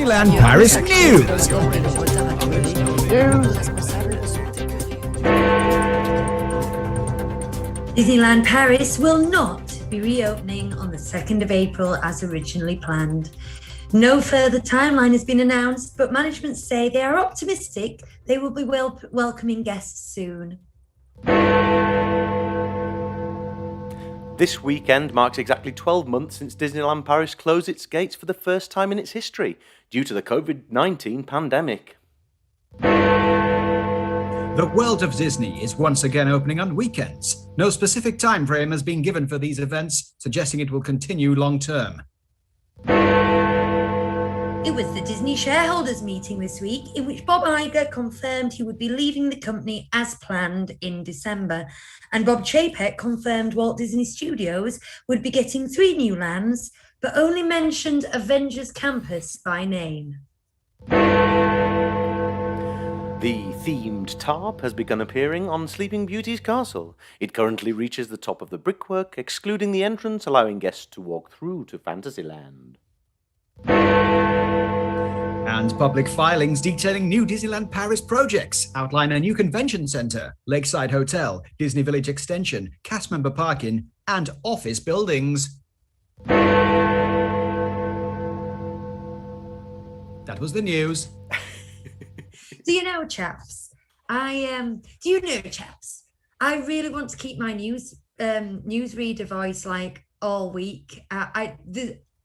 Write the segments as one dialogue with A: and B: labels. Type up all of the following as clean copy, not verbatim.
A: Disneyland Paris news.
B: Disneyland Paris will not be reopening on the 2nd of April as originally planned. No further timeline has been announced, but management say they are optimistic they will be welcoming guests soon.
C: This weekend marks exactly 12 months since Disneyland Paris closed its gates for the first time in its history due to the COVID-19 pandemic.
A: The world of Disney is once again opening on weekends. No specific time frame has been given for these events, suggesting it will continue long term.
B: It was the Disney shareholders meeting this week in which Bob Iger confirmed he would be leaving the company as planned in December. And Bob Chapek confirmed Walt Disney Studios would be getting 3 new lands, but only mentioned Avengers Campus by name.
C: The themed tarp has begun appearing on Sleeping Beauty's castle. It currently reaches the top of the brickwork, excluding the entrance, allowing guests to walk through to Fantasyland.
A: And public filings detailing new Disneyland Paris projects outline a new convention centre, Lakeside Hotel, Disney Village Extension, cast member parking, and office buildings. That was the news.
B: Do you know, chaps? I really want to keep my newsreader voice like all week.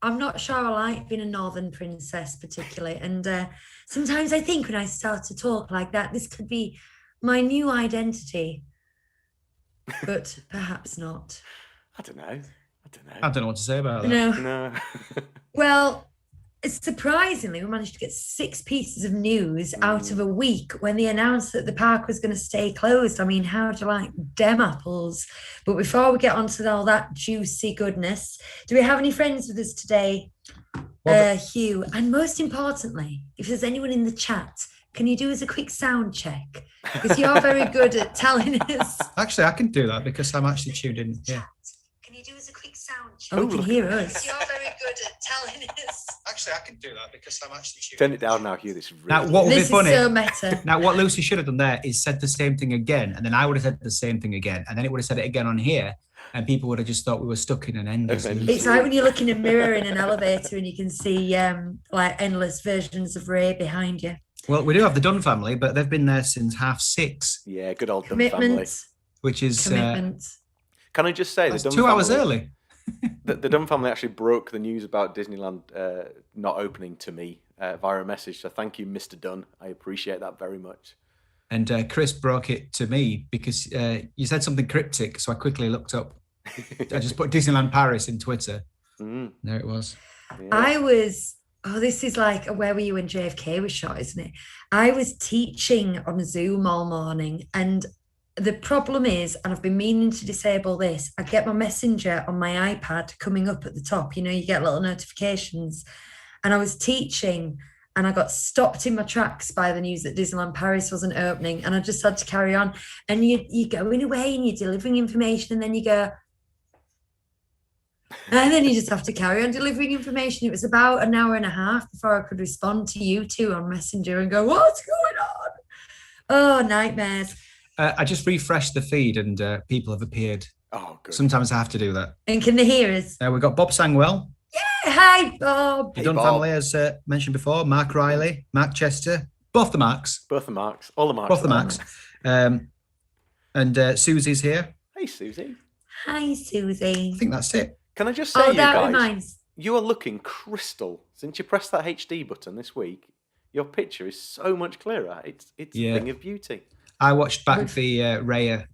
B: I'm not sure I like being a northern princess particularly, and sometimes I think when I start to talk like that, this could be my new identity, but perhaps not.
C: I don't know.
A: I don't know what to say about that.
B: No. Well, surprisingly, we managed to get 6 pieces of news out of a week when they announced that the park was going to stay closed. I mean, how do you like dem apples? But before we get on to all that juicy goodness, do we have any friends with us today? Hugh, and most importantly, if there's anyone in the chat, can you do us a quick sound check? Because you're very good at telling us.
A: Actually, I can do that because I'm actually tuned in. Yeah.
B: Can you do us a quick sound check? Oh, we can hear us. You're very good at telling us.
A: Actually, I can do that because I'm actually tuned
C: in. Turn it down now, Hugh. This is really
A: now, what would be funny?
B: Is so meta.
A: Now, what Lucy should have done there is said the same thing again, and then I would have said the same thing again, and then it would have said it again on here, and people would have just thought we were stuck in an endless.
B: It's like when you look in a mirror in an elevator and you can see like endless versions of Ray behind you.
A: Well, we do have the Dunn family, but they've been there since 6:30.
C: Yeah, good old Dunn family.
A: Which is
B: commitment.
C: Can I just say the Dunn
A: 2 hours early?
C: The Dunn family actually broke the news about Disneyland not opening to me via a message. So thank you, Mr. Dunn. I appreciate that very much.
A: And Chris broke it to me because you said something cryptic. So I quickly looked up. I just put Disneyland Paris in Twitter. There it was.
C: Yeah.
B: This is like where were you when JFK was shot, isn't it? I was teaching on Zoom all morning, and the problem is, and I've been meaning to disable this, I get my messenger on my iPad coming up at the top. You know, you get little notifications. And I was teaching and I got stopped in my tracks by the news that Disneyland Paris wasn't opening. And I just had to carry on. And you're going away and you're delivering information, and then you go, and then you just have to carry on delivering information. It was about an hour and a half before I could respond to you two on Messenger and go, what's going on? Oh, nightmares.
A: I just refreshed the feed and people have appeared.
C: Oh, good.
A: Sometimes I have to do that.
B: And can they hear us?
A: We've got Bob Sangwell.
B: Yeah, hi, Bob.
A: The Dunn family, as mentioned before, Mark Riley, Mark Chester, both the Marks.
C: All the Marks.
A: Both the Marks. And Susie's here.
C: Hey, Susie.
B: Hi, Susie.
A: I think that's it.
C: Can I just say, you guys,
B: reminds.
C: You are looking crystal. Since you pressed that HD button this week, your picture is so much clearer. It's a thing of beauty.
A: I watched back the Raya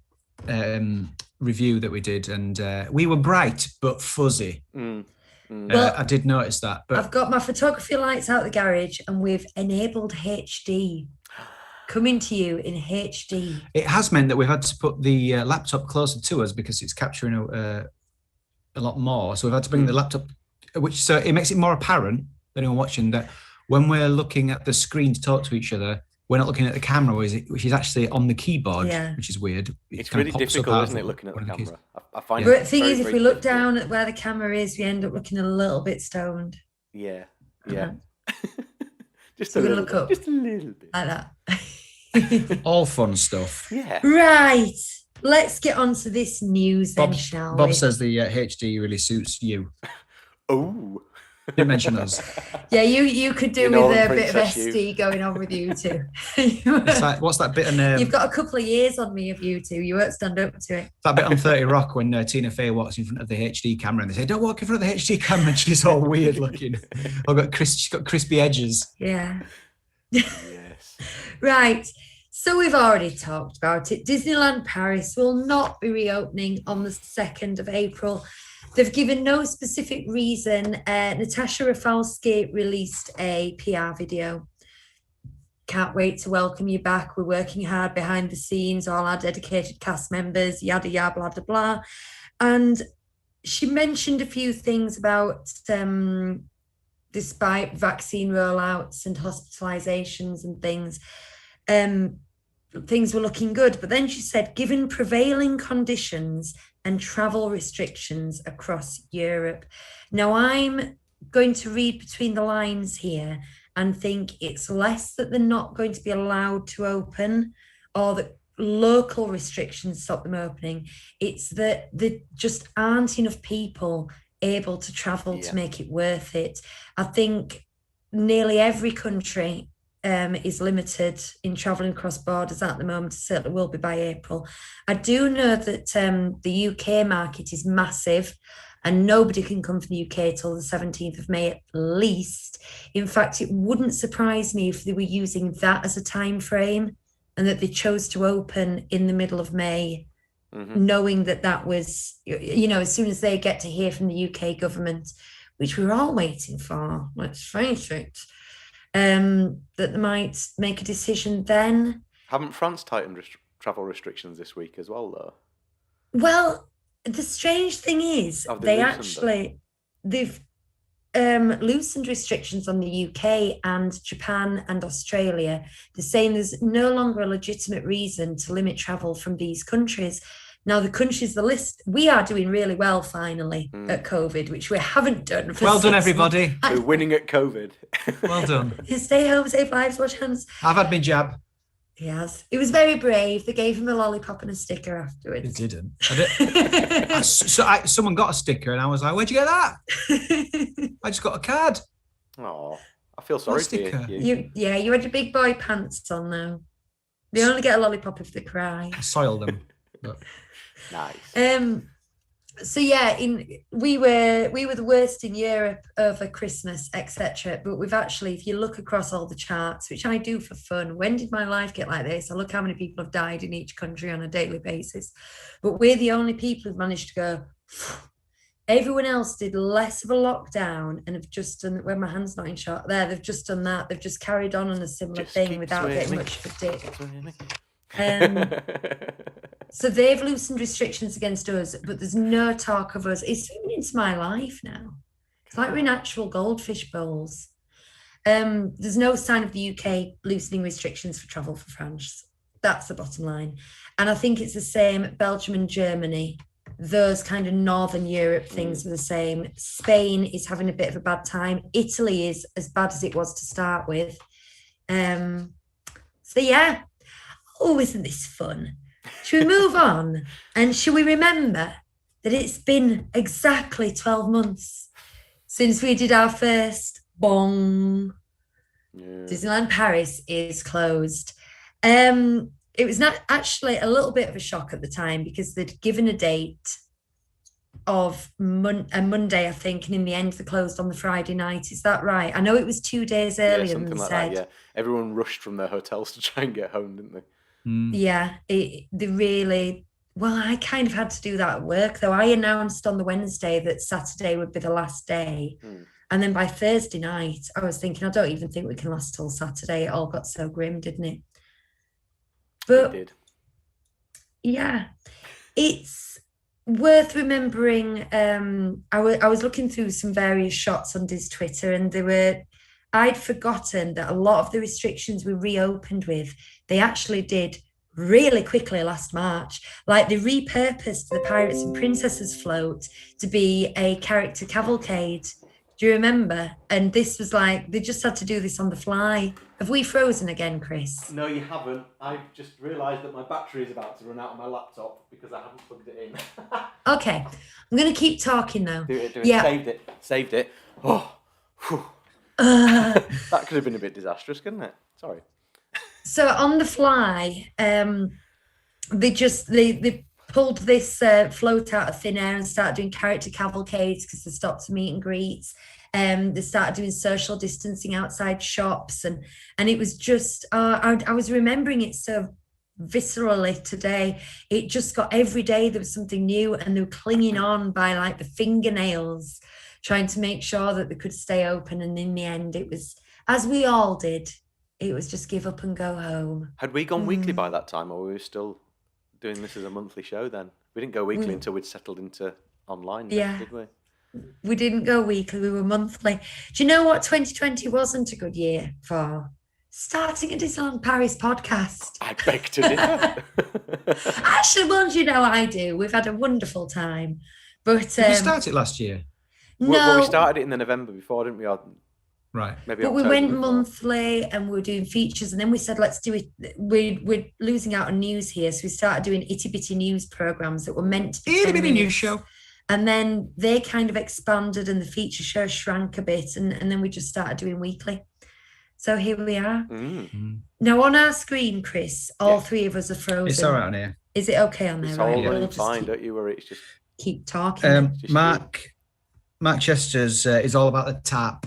A: review that we did, and we were bright but fuzzy.
B: Well,
A: I did notice that. But
B: I've got my photography lights out the garage, and we've enabled HD. Coming to you in HD.
A: It has meant that we've had to put the laptop closer to us because it's capturing a lot more. So we've had to bring the laptop, so it makes it more apparent than anyone watching that when we're looking at the screen to talk to each other, we're not looking at the camera, which is actually on the keyboard, which is weird.
C: It's really difficult, isn't it, looking at the camera? I find
B: the thing is, if we look down at where the camera is, we end up looking a little bit stoned.
C: Yeah. Just
B: So
C: a
B: we're
C: little
B: gonna look
C: bit.
B: up.
C: Just a little bit.
B: Like that.
A: All fun stuff.
C: Yeah.
B: Right. Let's get on to this news then, shall
A: Bob
B: we?
A: says the HD really suits you.
C: Oh.
A: Didn't mention us.
B: Yeah, you could do
C: You
B: with
C: know,
B: a bit of
C: Princess, you.
B: SD going on with you two.
A: It's like, what's that bit on
B: You've got a couple of years on me of you two. You won't stand up to it.
A: that bit on 30 Rock when Tina Fey walks in front of the HD camera and they say, "Don't walk in front of the HD camera," and she's all weird looking. She's got crispy edges.
B: Yeah.
C: Yes.
B: Right. So we've already talked about it. Disneyland Paris will not be reopening on the 2nd of April. They've given no specific reason. Natasha Rafalski released a PR video. Can't wait to welcome you back. We're working hard behind the scenes, all our dedicated cast members, yada, yada, blah, blah, blah. And she mentioned a few things about despite vaccine rollouts and hospitalizations and things, things were looking good. But then she said, given prevailing conditions and travel restrictions across Europe. Now, I'm going to read between the lines here and think it's less that they're not going to be allowed to open or that local restrictions stop them opening. It's that there just aren't enough people able to travel to make it worth it. I think nearly every country is limited in travelling across borders at the moment. It certainly will be by April. I do know that the UK market is massive and nobody can come from the UK till the 17th of May at least. In fact, it wouldn't surprise me if they were using that as a time frame and that they chose to open in the middle of May, knowing that that was, as soon as they get to hear from the UK government, which we're all waiting for, let's face it, that they might make a decision then.
C: Haven't France tightened travel restrictions this week as well, though?
B: Well, the strange thing is, they've loosened restrictions on the UK and Japan and Australia. They're saying there's no longer a legitimate reason to limit travel from these countries. Now, the countries, the list, we are doing really well finally at COVID, which we haven't done for
A: Well done, everybody.
C: We're winning at COVID.
A: Well done.
B: Stay home, save lives, wash hands.
A: I've had my jab.
B: Yes, it was very brave. They gave him a lollipop and a sticker afterwards.
A: They didn't. Someone got a sticker and I was like, "Where'd you get that?" I just got a card.
C: Oh, I feel sorry for you.
B: You had your big boy pants on though. They only get a lollipop if they cry.
A: I soil them. But...
C: Nice.
B: So yeah, we were the worst in Europe over Christmas, etc. But we've actually, if you look across all the charts, which I do for fun, when did my life get like this? I look how many people have died in each country on a daily basis. But we're the only people who've managed to go. Everyone else did less of a lockdown and have just done, when my hand's not in shot there, they've just done that. They've just carried on a similar thing without getting much of a dip. So they've loosened restrictions against us, but there's no talk of us. It's swimming into my life now. It's like we're in actual goldfish bowls. There's no sign of the UK loosening restrictions for travel for France. That's the bottom line. And I think it's the same, Belgium and Germany. Those kind of Northern Europe things are the same. Spain is having a bit of a bad time. Italy is as bad as it was to start with. So yeah. Oh, isn't this fun? Should we move on? And should we remember that it's been exactly 12 months since we did our first bong. Yeah. Disneyland Paris is closed. It was not actually a little bit of a shock at the time because they'd given a date of a Monday, I think, and in the end they closed on the Friday night. Is that right? I know it was 2 days earlier than they said.
C: That, everyone rushed from their hotels to try and get home, didn't they?
B: Yeah, they really... Well, I kind of had to do that at work, though. I announced on the Wednesday that Saturday would be the last day. And then by Thursday night, I was thinking, I don't even think we can last till Saturday. It all got so grim, didn't it? But
C: it did.
B: Yeah, it's worth remembering. I was looking through some various shots on Diz Twitter, and I'd forgotten that a lot of the restrictions we reopened with, they actually did really quickly last March. Like they repurposed the Pirates and Princesses float to be a character cavalcade Do you remember? And this was like, they just had to do this on the fly. Have we frozen again, Chris?
C: No, you haven't. I've just realised that my battery is about to run out on my laptop because I haven't plugged it in.
B: Okay. I'm going to keep talking though.
C: Do it.
B: Yeah.
C: Saved it. Oh, that could have been a bit disastrous, couldn't it? Sorry.
B: So on the fly, they pulled this float out of thin air and started doing character cavalcades because they stopped to meet and greets. They started doing social distancing outside shops, and it was just I was remembering it so viscerally today. It just got, every day there was something new, and they were clinging on by like the fingernails, trying to make sure that they could stay open. And in the end, it was, as we all did, it was just give up and go home.
C: Had we gone weekly by that time, or were we still doing this as a monthly show then? We didn't go weekly until we'd settled into online, did we?
B: We didn't go weekly, we were monthly. Do you know what 2020 wasn't a good year for? Starting a Disneyland Paris podcast.
C: I beg to differ.
B: Actually, well, you know I do. We've had a wonderful time. But
A: Did you start it last year?
B: No.
C: Well, we started it in the November before, didn't we? Or
A: Right.
C: maybe
B: but
C: October
B: we went
C: before.
B: monthly, and we were doing features, and then we said, let's do it. We're losing out on news here. So we started doing itty bitty news programs that were meant to be
A: Itty
B: 10
A: bitty news
B: minutes.
A: show.
B: And then they kind of expanded, and the feature show shrank a bit, and then we just started doing weekly. So here we are. Now on our screen, Chris, all three of us are frozen.
A: It's all right on here.
B: Is it okay on there?
C: It's
B: Right,
C: all
B: we'll
C: running
B: just
C: fine, don't you? Where it's just
B: keep talking.
C: Just
A: Mark Chester's is all about the tap.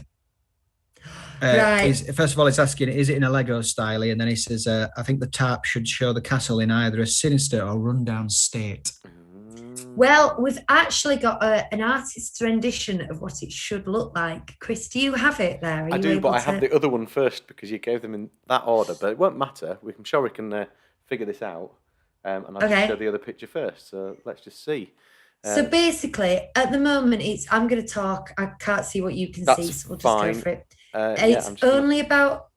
B: Right.
A: First of all, he's asking, is it in a Lego style? And then he says, I think the tap should show the castle in either a sinister or rundown state.
B: Well, we've actually got an artist's rendition of what it should look like. Chris, do you have it there?
C: I do, but I have the other one first because you gave them in that order. But it won't matter. I'm sure we can figure this out. And I'll just show the other picture first. So let's just see.
B: So basically, at the moment, I'm going to talk. I can't see what you can see, so we'll just
C: fine.
B: go for it.
C: It's
B: only about,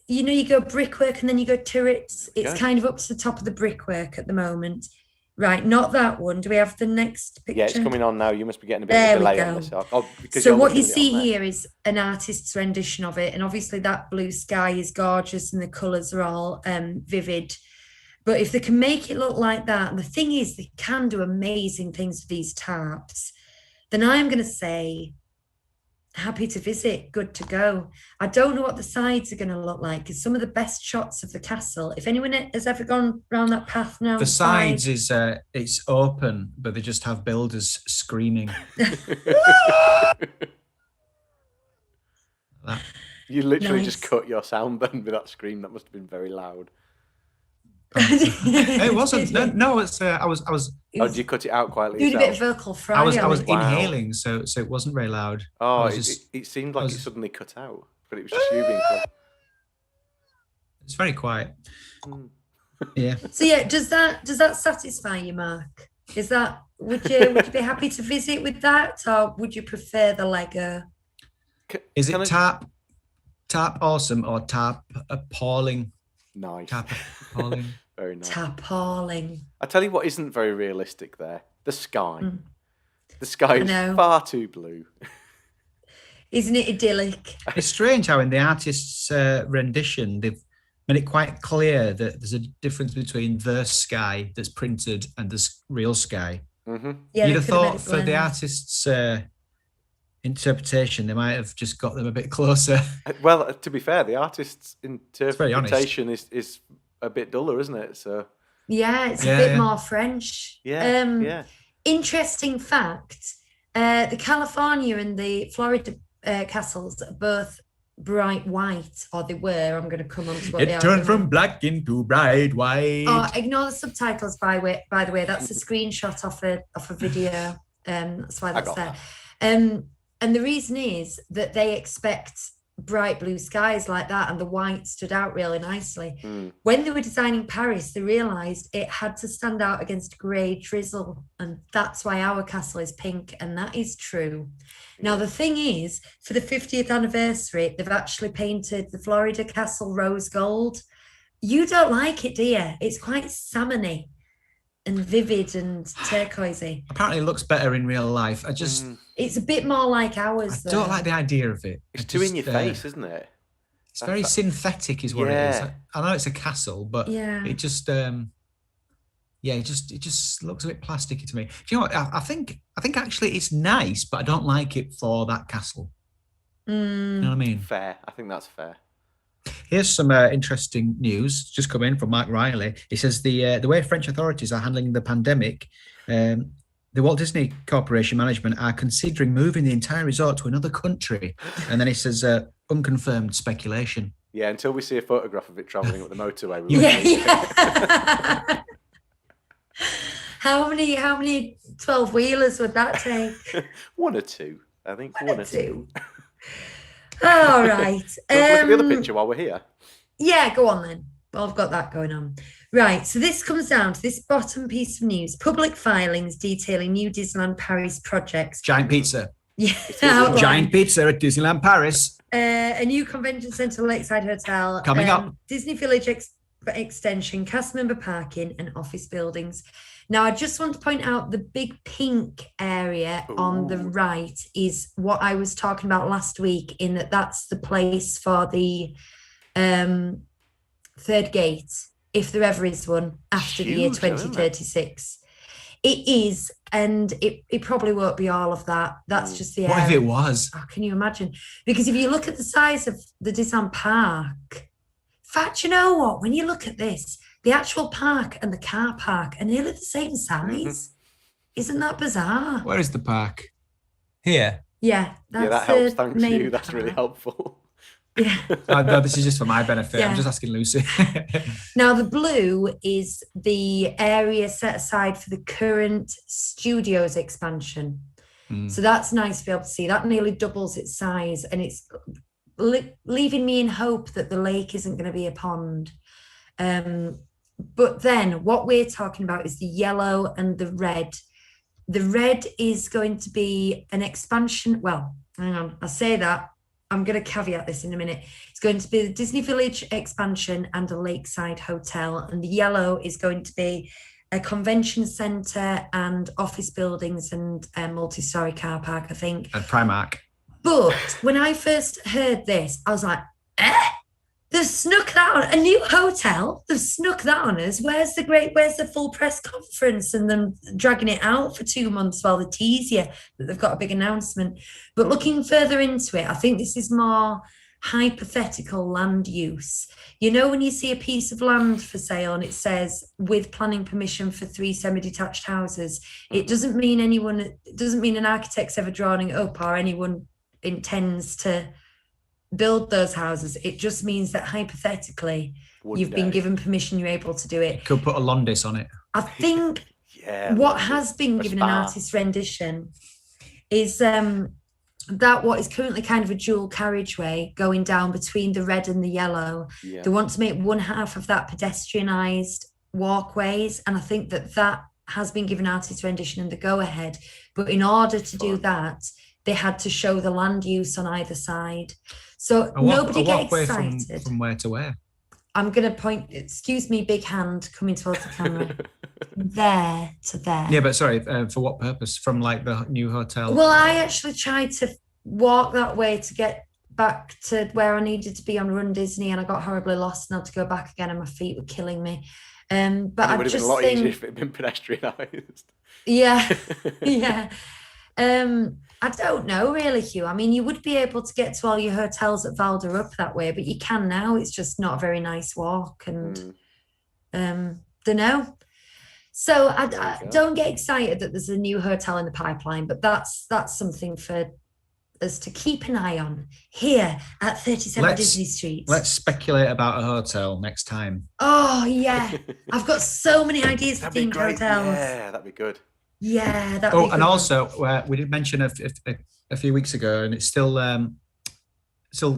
B: you go brickwork and then you go turrets. It's kind of up to the top of the brickwork at the moment. Right, not that one. Do we have the next picture?
C: Yeah, it's coming on now. You must be getting a bit of a delay on this.
B: So what you see here is an artist's rendition of it. And obviously that blue sky is gorgeous and the colours are all vivid. But if they can make it look like that, and the thing is, they can do amazing things with these tarps, then I'm going to say, happy to visit, good to go. I don't know what the sides are going to look like, because some of the best shots of the castle, if anyone has ever gone around that path now.
A: The sides is, it's open, but they just have builders screaming.
C: You literally just cut your sound then with that scream. That must have been very loud.
A: It wasn't. No, it's. I was.
C: Oh, did you cut it out quietly?
B: Doing a bit of vocal fry.
A: I was inhaling, so it wasn't very loud.
C: Oh, it seemed like it suddenly cut out, but it was just you being clever.
A: It's very quiet. Yeah.
B: So yeah, does that satisfy you, Mark? Is that would you be happy to visit with that, or would you prefer the Lego?
A: Is it tap awesome or tap appalling?
C: Nice.
A: Tap appalling.
C: Very nice.
B: Appalling.
C: I tell you what isn't very realistic there. The sky. The sky is far too blue.
B: Isn't it idyllic?
A: It's strange how in the artist's rendition, they've made it quite clear that there's a difference between the sky that's printed and the real sky.
C: Mm-hmm.
B: Yeah,
A: you'd have thought for the artist's interpretation, they might have just got them a bit closer.
C: Well, to be fair, the artist's interpretation is a bit duller, isn't it? So
B: yeah, it's a bit more French.
C: Yeah.
B: Interesting fact: the California and the Florida castles are both bright white, or they were. I'm going to come on to what they are.
A: It turned from black into bright white.
B: Oh, ignore the subtitles, by the way. That's a screenshot off a video. That's why that's there. And the reason is that they expect bright blue skies like that, and the white stood out really nicely. When they were designing Paris, they realised it had to stand out against grey drizzle, and that's why our castle is pink, and that is true. Now, the thing is, for the 50th anniversary, they've actually painted the Florida castle rose gold. You don't like it, do you? It's quite salmony. and vivid and turquoisey.
A: Apparently, it looks better in real life.
B: It's a bit more like ours.
A: I don't like the idea of it.
C: It's too in your face, isn't it?
A: It's very synthetic, is what it is. I know it's a castle, but it just, it just looks a bit plasticky to me. Do you know what? I think actually it's nice, but I don't like it for that castle. You know what I mean?
C: Fair. I think that's fair.
A: Here's some interesting news just come in from Mark Riley. He says the way French authorities are handling the pandemic, the Walt Disney Corporation management are considering moving the entire resort to another country. And then he says unconfirmed speculation.
C: Yeah, until we see a photograph of it travelling up the motorway.
B: How many 12-wheelers would that take?
C: One or two, I think. One or two.
B: All right.
C: Let's look at the other picture while we're here.
B: Yeah, go on then. Well, I've got that going on. Right, so this comes down to this bottom piece of news. Public filings detailing new Disneyland Paris projects.
A: Giant pizza.
B: Yeah.
A: Giant pizza at Disneyland Paris.
B: A new convention centre, Lakeside Hotel.
A: Coming up.
B: Disney Village extension, cast member parking and office buildings. Now, I just want to point out the big pink area on the right is what I was talking about last week, in that's the place for the third gate, if there ever is one, after the year 2036. It is, and it probably won't be all of that. That's just the area.
A: What if it was?
B: Oh, can you imagine? Because if you look at the size of the Disneyland Park, in fact, you know what? When you look at this, the actual park and the car park are nearly the same size. Isn't that bizarre?
A: Where is the park? Here.
B: Yeah,
C: that helps. Thanks you. That's really helpful.
B: Yeah.
A: No, this is just for my benefit. Yeah. I'm just asking Lucy.
B: Now, the blue is the area set aside for the current studios expansion. So that's nice to be able to see. That nearly doubles its size, and it's leaving me in hope that the lake isn't going to be a pond. But then what we're talking about is the yellow and the red. The red is going to be an expansion. Well, hang on, I say that. I'm going to caveat this in a minute. It's going to be the Disney Village expansion and a lakeside hotel. And the yellow is going to be a convention centre and office buildings and a multi-storey car park, I think.
A: And Primark.
B: But when I first heard this, I was like, they've snuck that on a new hotel. They've snuck that on us. Where's the full press conference and them dragging it out for 2 months while they tease you that they've got a big announcement? But looking further into it, I think this is more hypothetical land use. You know, when you see a piece of land for sale and it says with planning permission for 3 semi-detached houses, it doesn't mean an architect's ever drawn it up or anyone intends to build those houses. It just means that hypothetically you've been given permission, you're able to do it.
A: Could put a Londis on it.
B: I think what has been given an artist's rendition is that what is currently kind of a dual carriageway going down between the red and the yellow. They want to make one half of that pedestrianised walkways, and I think that has been given artist's rendition and the go ahead. But in order to do that, they had to show the land use on either side. So nobody get excited.
A: From where to where?
B: I'm going to point, excuse me, big hand coming towards the camera. There to there.
A: Yeah, but sorry, for what purpose? From like the new hotel?
B: Well, I actually tried to walk that way to get back to where I needed to be on Run Disney, and I got horribly lost and had to go back again, and my feet were killing me. But I just think it would have been a lot easier
C: if it had been pedestrianised.
B: Yeah, yeah. I don't know really, Hugh. I mean, you would be able to get to all your hotels at Valder up that way, but you can now. It's just not a very nice walk, and don't know. So I don't get excited that there's a new hotel in the pipeline, but that's something for us to keep an eye on here at 37 Disney Street.
A: Let's speculate about a hotel next time.
B: Oh yeah, I've got so many ideas for themed hotels.
C: Yeah, that'd be good.
B: Yeah, that. Oh,
A: and also we did mention a few weeks ago, and it's still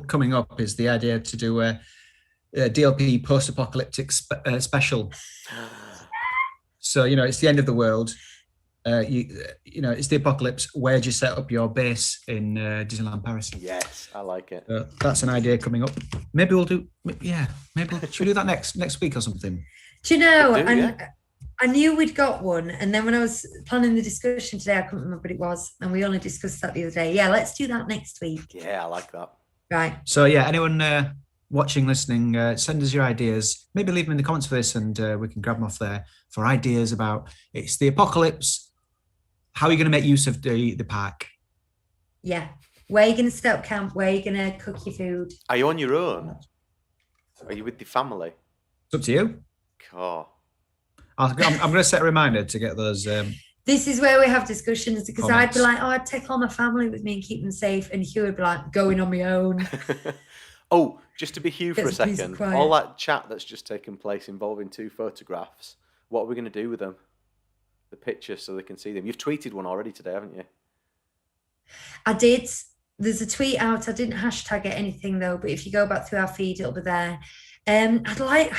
A: coming up, is the idea to do a DLP post-apocalyptic special. So it's the end of the world. It's the apocalypse. Where do you set up your base in Disneyland Paris?
C: Yes, I like it.
A: That's an idea coming up. Maybe we'll do. Yeah, should we do that next week or something?
B: Do you know? I knew we'd got one, and then when I was planning the discussion today, I couldn't remember what it was, and we only discussed that the other day. Yeah, let's do that next week.
C: Yeah, I like that.
B: Right.
A: So yeah, anyone watching, listening, send us your ideas. Maybe leave them in the comments for this, and we can grab them off there for ideas about it's the apocalypse. How are you going to make use of the park?
B: Yeah. Where are you going to set up camp? Where are you going to cook your food?
C: Are you on your own? Are you with the family?
A: It's up to you.
C: God.
A: I'm going to set a reminder to get those.
B: This is where we have discussions, because
A: Comments.
B: I'd be like, oh, I'd take all my family with me and keep them safe. And Hugh would be like, going on my own.
C: Oh, just to be Hugh for a
B: It's a piece of
C: second,
B: quiet.
C: all that chat that's just taken place involving 2 photographs, what are we going to do with them? The pictures so they can see them. You've tweeted one already today, haven't you?
B: I did. There's a tweet out. I didn't hashtag it anything though, but if you go back through our feed, it'll be there. I'd like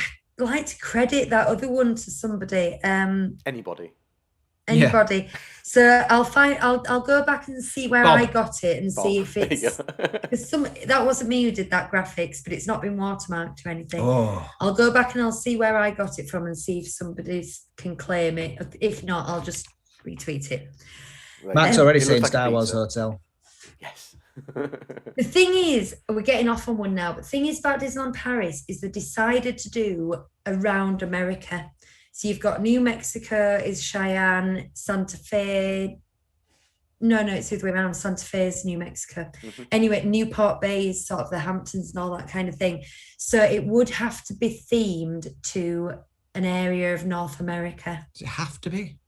B: to credit that other one to somebody.
C: Anybody.
B: Anybody. So I'll go back and see where
A: Bob.
B: I got it and see
C: Bob.
B: if
C: There you
B: it's
C: go.
B: because that wasn't me who did that graphics, but it's not been watermarked or anything.
A: Oh,
B: I'll go back and I'll see where I got it from and see if somebody can claim it. If not, I'll just retweet it.
C: Right.
A: Matt's
C: It
A: already
C: looks
A: saying
C: like a
A: Star Wars
C: pizza.
A: Hotel.
C: Yes.
B: The thing is, we're getting off on one now, but the thing is about Disneyland Paris is they decided to do around America. So you've got New Mexico is Cheyenne, Santa Fe. No, it's the other way around. Santa Fe is New Mexico.
C: Mm-hmm.
B: Anyway, Newport Bay is sort of the Hamptons and all that kind of thing. So it would have to be themed to an area of North America.
A: Does it have to be?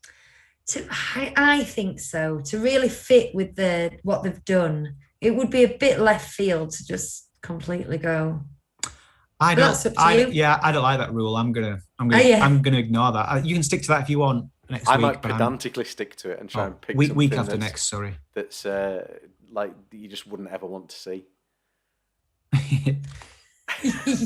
B: I think so. To really fit with what they've done, it would be a bit left field to just completely go.
A: I
B: But
A: don't.
B: that's up to you.
A: Yeah, I don't like that rule. I'm gonna
B: yeah.
A: ignore that. You can stick to that if you want next
C: I
A: week.
C: might
A: but
C: pedantically stick to it and try and pick
A: week
C: something
A: after
C: that's,
A: next. Sorry.
C: That's like you just wouldn't ever want to see.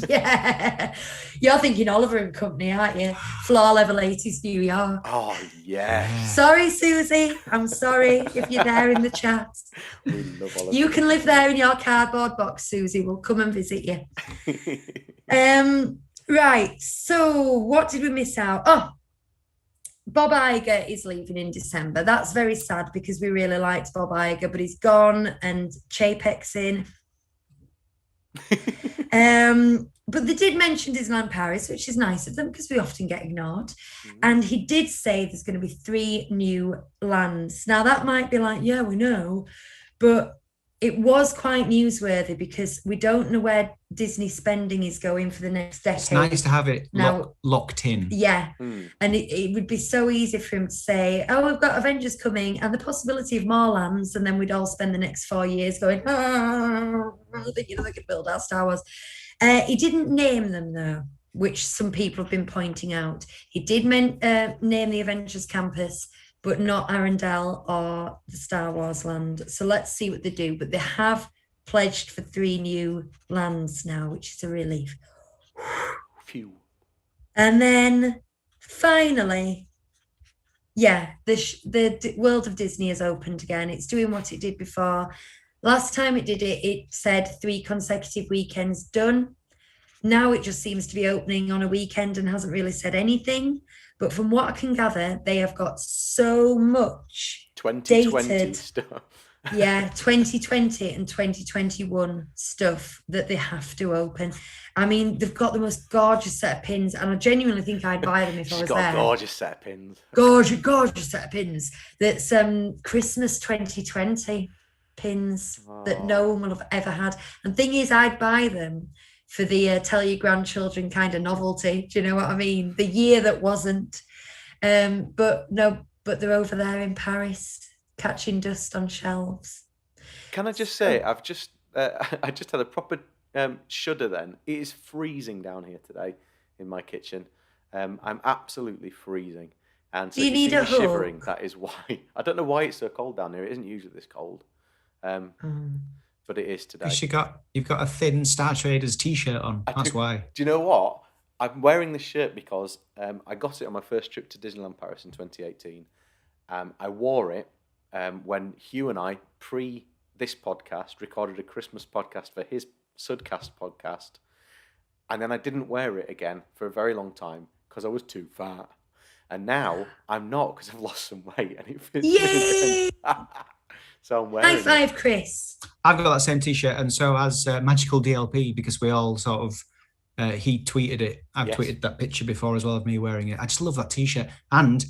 B: Yeah, you're thinking Oliver and Company, aren't you? Floor level 80s New York.
C: Oh yeah.
B: Sorry, Susie. I'm sorry if you're there in the chat.
C: We love Oliver.
B: You can live there in your cardboard box, Susie. We'll come and visit you. Right. So what did we miss out? Oh, Bob Iger is leaving in December. That's very sad because we really liked Bob Iger, but he's gone and Chapek's in. But they did mention Disneyland Paris, which is nice of them because we often get ignored.
C: Mm-hmm.
B: And he did say there's going to be 3 new lands. Now that might be like, yeah, we know, but it was quite newsworthy because we don't know where Disney spending is going for the next decade.
A: It's nice to have it
B: Now-
A: locked in.
B: Yeah.
C: Mm.
B: And it would be so easy for him to say, oh, we've got Avengers coming and the possibility of more lands. And then we'd all spend the next 4 years going, they could build our Star Wars. He didn't name them, though, which some people have been pointing out. He did name the Avengers campus, but not Arendelle or the Star Wars land. So let's see what they do. But they have pledged for 3 new lands now, which is a relief.
C: Phew.
B: And then finally, yeah, the world of Disney has opened again. It's doing what it did before. Last time it did it, it said 3 consecutive weekends done. Now it just seems to be opening on a weekend and hasn't really said anything. But from what I can gather, they have got so much
C: 2020
B: dated,
C: stuff.
B: yeah, 2020 and 2021 stuff that they have to open. I mean, they've got the most gorgeous set of pins, and I genuinely think I'd buy them if I
C: She's
B: was
C: got
B: there.
C: a gorgeous set of pins.
B: Gorgeous set of pins. That's Christmas 2020 pins that no one will have ever had. And thing is, I'd buy them for the tell your grandchildren kind of novelty. Do you know what I mean? The year that wasn't. But they're over there in Paris catching dust on shelves.
C: Can I just say, I just had a proper shudder then. It is freezing down here today in my kitchen. I'm absolutely freezing. And so
B: Do you
C: if
B: need
C: see
B: a
C: me
B: hood?
C: shivering, that is why. I don't know why it's so cold down here. It isn't usually this cold. But it is today.
A: Because you've got a thin Star Traders t-shirt on. That's why.
C: Do you know what? I'm wearing this shirt because I got it on my first trip to Disneyland Paris in 2018. I wore it when Hugh and I, pre this podcast, recorded a Christmas podcast for his Sudcast podcast. And then I didn't wear it again for a very long time because I was too fat. And now I'm not because I've lost some weight and it fits
B: Yay!
C: me again. So I'm
B: High
C: wearing it.
B: five, Chris.
A: I've got that same T-shirt, and so has Magical DLP, because we all sort of he tweeted it. I've
C: Yes.
A: tweeted that picture before as well of me wearing it. I just love that T-shirt, and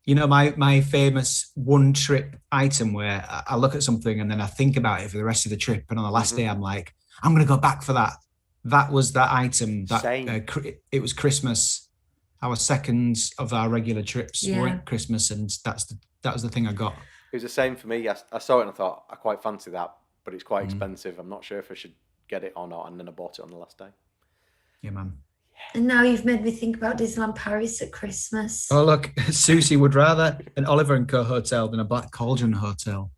A: you know my famous one trip item where I look at something and then I think about it for the rest of the trip, and on the last day I'm like, I'm gonna go back for that. That was that item. That
C: Same.
A: It was Christmas. Our second of our regular trips were at Christmas, and that was the thing I got.
C: It was the same for me. I saw it and I thought, I quite fancy that, but it's quite expensive. I'm not sure if I should get it or not. And then I bought it on the last day.
A: Yeah, man.
B: And now you've made me think about Disneyland Paris at Christmas.
A: Oh, look, Susie would rather an Oliver & Co hotel than a Black Cauldron hotel.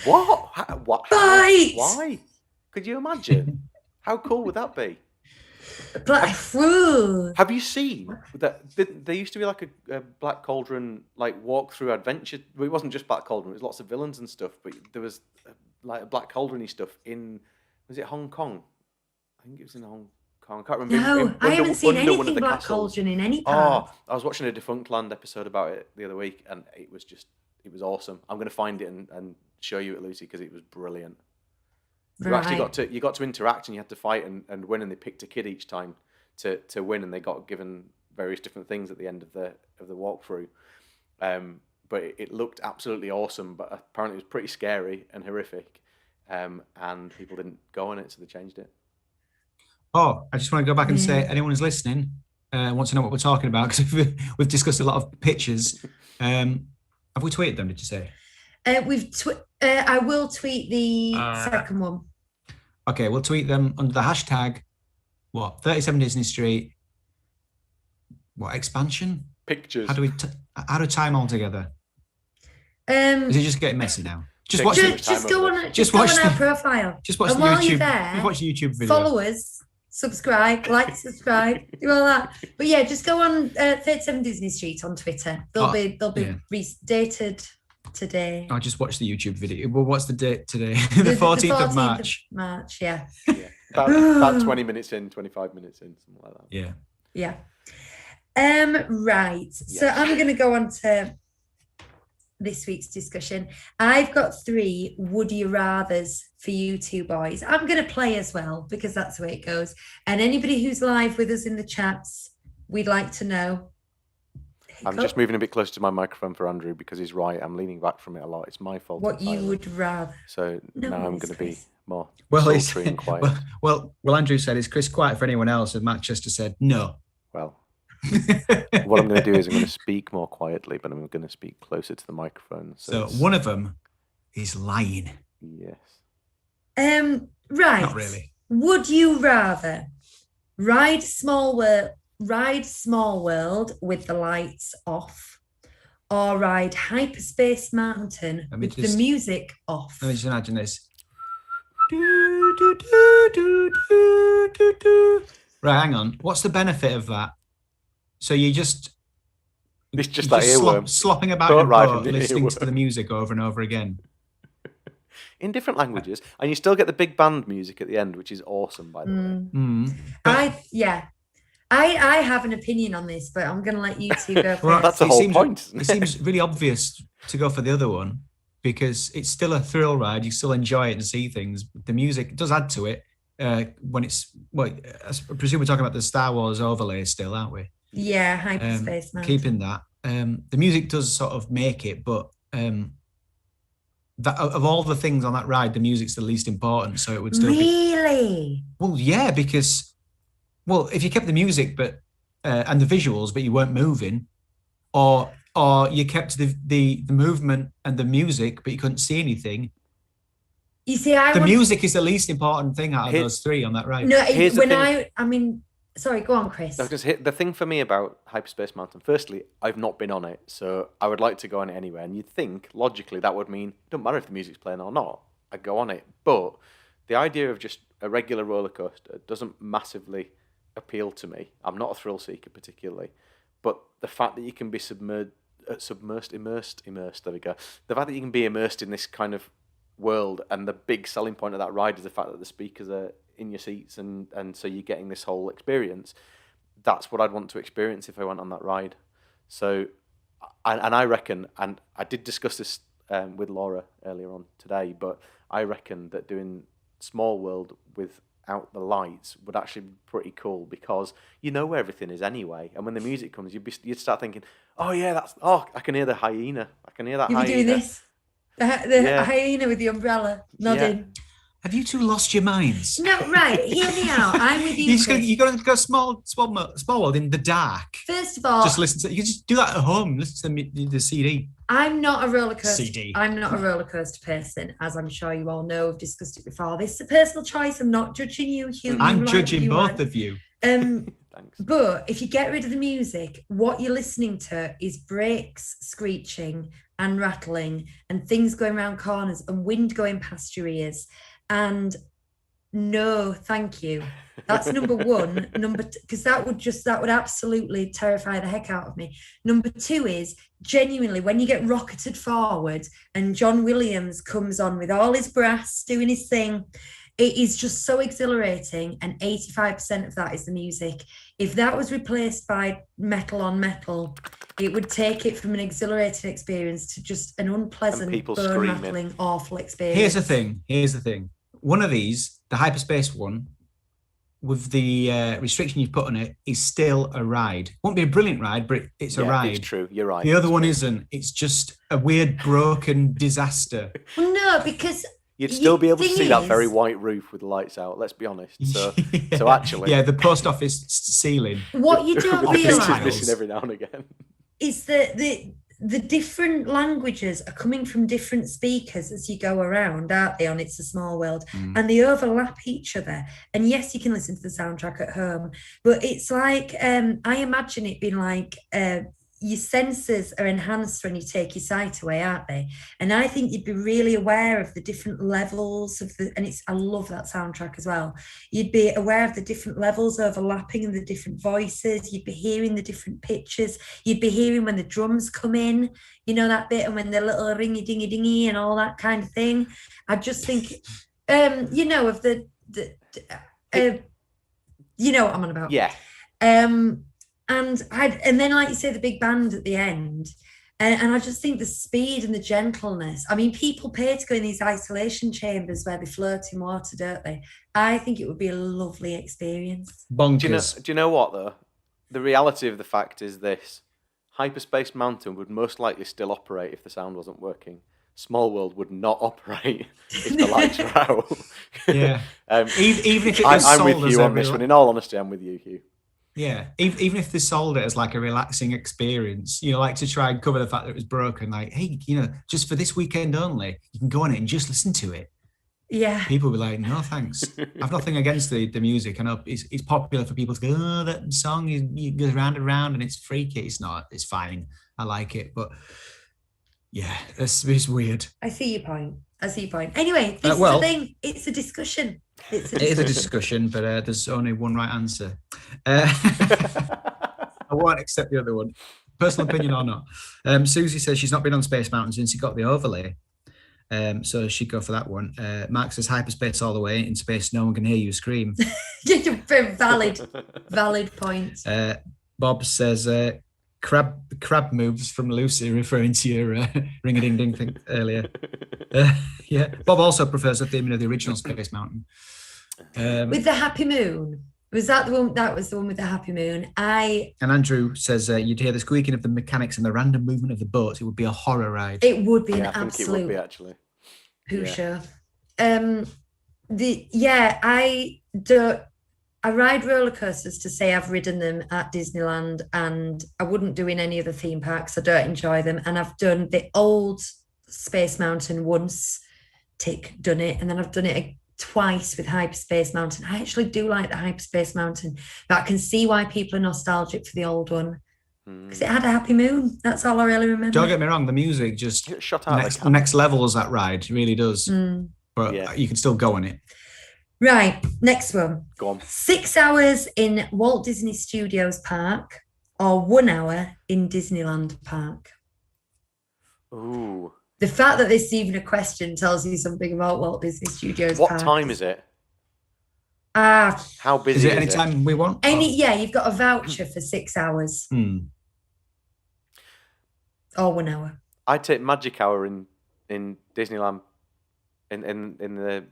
C: What? What?
B: Bite!
C: Why? Could you imagine? How cool would that be?
B: Black fruit.
C: Have you seen that? There used to be like a Black Cauldron like walkthrough adventure. Well, it wasn't just Black Cauldron. It was lots of villains and stuff. But there was like a Black Cauldron-y stuff in. Was it Hong Kong? I think it was in Hong Kong. I can't remember.
B: No, I haven't seen
C: under one of
B: anything
C: the
B: Black
C: castles.
B: Cauldron in any part.
C: Oh, I was watching a Defunct Land episode about it the other week, and it was awesome. I'm going to find it and show you it, Lucy, because it was brilliant. You actually got to interact, and you had to fight and win, and they picked a kid each time to win, and they got given various different things at the end of the walkthrough. But it looked absolutely awesome, but apparently it was pretty scary and horrific, and people didn't go on it, so they changed it.
A: Oh, I just want to go back and say, anyone who's listening wants to know what we're talking about, because we've discussed a lot of pictures. Have we tweeted them, did you say?
B: I will tweet the second one.
A: Okay, we'll tweet them under the hashtag, 37 Disney Street, expansion?
C: Pictures.
A: How do tie them all together? Is it just getting messy now? Just watch
B: go on our profile.
A: Just watch the YouTube. Just watch the YouTube video.
B: Follow us, subscribe, subscribe, do all that. But yeah, just go on 37 Disney Street on Twitter. They'll be dated today.
A: I'll just watch the YouTube video. Well, what's the date today? the 14th of March.
B: March, yeah.
C: About 20 minutes in, 25 minutes in, something like that.
A: Yeah.
B: Yeah. Right. Yes. So I'm going to go on to this week's discussion. I've got 3 would you rathers for you two boys. I'm going to play as well, because that's the way it goes. And anybody who's live with us in the chats, we'd like to know.
C: I'm just moving a bit closer to my microphone for Andrew, because he's right. I'm leaning back from it a lot. It's my fault.
B: What entirely. You would rather.
C: So now I'm going to be more
A: sultry
C: and quiet.
A: Well, Andrew said, is Chris quiet for anyone else? And Matt Chester said, no.
C: Well, what I'm going to do is I'm going to speak more quietly, but I'm going to speak closer to the microphone.
A: So one of them is lying.
C: Yes.
B: Right.
A: Not really.
B: Would you rather ride Small World with the lights off, or ride Hyperspace Mountain with the music off?
A: Let me just imagine this. Right, hang on. What's the benefit of that? So it's just
C: like earworm.
A: Slopping about your boat, listening to the music over and over again.
C: In different languages, and you still get the big band music at the end, which is awesome, by the way.
B: I have an opinion on this, but I'm going to let you two go first.
C: Well, that's the whole point.
A: It seems really obvious to go for the other one, because it's still a thrill ride. You still enjoy it and see things. The music does add to it when it's. Well, I presume we're talking about the Star Wars overlay still, aren't we?
B: Yeah, Hyperspace Mountain.
A: Keeping that. The music does sort of make it, but that of all the things on that ride, the music's the least important. So it would still
B: really.
A: Well, yeah, because if you kept the music but and the visuals, but you weren't moving, or you kept the movement and the music, but you couldn't see anything.
B: You see,
A: music is the least important thing out of those 3 on that ride.
B: No, sorry, go on, Chris.
C: The thing for me about Hyperspace Mountain, firstly, I've not been on it, so I would like to go on it anyway. And you'd think, logically, that would mean it doesn't matter if the music's playing or not. I'd go on it. But the idea of just a regular roller coaster doesn't massively appeal to me. I'm not a thrill seeker particularly. But the fact that you can be immersed, there we go. The fact that you can be immersed in this kind of world, and the big selling point of that ride is the fact that the speakers are in your seats, and so you're getting this whole experience. That's what I'd want to experience if I went on that ride. So and I reckon, and I did discuss this with Laura earlier on today, but I reckon that doing Small World without the lights would actually be pretty cool, because you know where everything is anyway, and when the music comes, you'd start thinking, oh yeah, I can hear the hyena. I can hear that
B: You'll
C: hyena.
B: be doing this. The hyena with the umbrella nodding.
C: Yeah.
A: Have you two lost your minds?
B: No, right. Hear me out. I'm with you.
A: You got to go small world in the dark.
B: First of all,
A: just listen to. You can just do that at home. Listen to the CD.
B: I'm not a roller coaster.
A: CD.
B: I'm not a roller coaster person, as I'm sure you all know. We've discussed it before. This is a personal choice. I'm not judging you.
A: I'm judging both of you.
C: Thanks.
B: But if you get rid of the music, what you're listening to is brakes screeching and rattling and things going around corners and wind going past your ears. And no, thank you. That's number one. Because that would absolutely terrify the heck out of me. Number two is genuinely when you get rocketed forward and John Williams comes on with all his brass doing his thing. It is just so exhilarating, and 85% of that is the music. If that was replaced by metal on metal, it would take it from an exhilarating experience to just an unpleasant, bone-rattling, awful experience.
A: Here's the thing. One of these, the hyperspace one, with the restriction you've put on it, is still a ride. Won't be a brilliant ride, but it's a ride.
C: It's true. You're right.
A: The other one isn't. It's just a weird, broken disaster.
B: Well, no, because...
C: You'd still be able to see that very white roof with the lights out, let's be honest. So actually...
A: Yeah, the post office ceiling.
B: What you don't realise
C: missing every now and again.
B: Is that the different languages are coming from different speakers as you go around, aren't they, on It's a Small World? And they overlap each other. And yes, you can listen to the soundtrack at home, but it's like, I imagine it being like... your senses are enhanced when you take your sight away, aren't they? And I think you'd be really aware of the different levels of I love that soundtrack as well. You'd be aware of the different levels overlapping and the different voices. You'd be hearing the different pitches. You'd be hearing when the drums come in, you know, that bit, and when the little ringy dingy dingy and all that kind of thing. I just think, you know, of you know what I'm on about.
C: Yeah.
B: And then, like you say, the big band at the end. And I just think the speed and the gentleness. I mean, people pay to go in these isolation chambers where they float in water, don't they? I think it would be a lovely experience.
A: Bonkers.
C: Do you know what, though? The reality of the fact is this. Hyperspace Mountain would most likely still operate if the sound wasn't working. Small World would not operate if the lights were out.
A: Yeah. Even if it was
C: I'm
A: sold
C: with you on this one. In all honesty, I'm with you, Hugh.
A: Yeah, even if they sold it as like a relaxing experience, you know, like to try and cover the fact that it was broken, like, hey, you know, just for this weekend only, you can go on it and just listen to it.
B: Yeah.
A: People will be like, no, thanks. I've nothing against the music. I know it's popular for people to go, oh, that song goes round and round and it's freaky. It's not. It's fine. I like it. But yeah, it's weird.
B: I see your point. Anyway, this is the thing. It's a discussion. It
A: is a discussion, but there's only one right answer. I won't accept the other one. Personal opinion or not. Susie says she's not been on Space Mountain since she got the overlay. So she'd go for that one. Mark says hyperspace all the way. In space, no one can hear you scream. Valid point. Bob says crab moves from Lucy, referring to your ring-a-ding-ding thing earlier. Yeah. Bob also prefers the theme of the original Space Mountain.
B: With the Happy Moon. Was that the one? That was the one with the Happy Moon. And
A: Andrew says you'd hear the squeaking of the mechanics and the random movement of the boats. It would be a horror ride.
B: It would be an
C: I think
B: absolute.
C: It would be actually.
B: Poo show. I ride roller coasters to say I've ridden them at Disneyland, and I wouldn't do in any other theme parks. I don't enjoy them, and I've done the old Space Mountain once. Done it, and then I've done it twice with Hyperspace Mountain. I actually do like the Hyperspace Mountain, but I can see why people are nostalgic for the old one because it had a Happy Moon. That's all I really remember.
A: Don't get me wrong, the music just shot out next level as that ride. It really does. But you can still go on it.
B: Right, next one.
C: Go on.
B: 6 hours in Walt Disney Studios Park or 1 hour in Disneyland Park?
C: Ooh.
B: The fact that this is even a question tells you something about Walt Disney Studios Park.
C: What time is it?
B: How
C: busy
A: is it? Any time we want?
B: Yeah, you've got a voucher for 6 hours. Or 1 hour.
C: I'd take Magic Hour in Disneyland, in the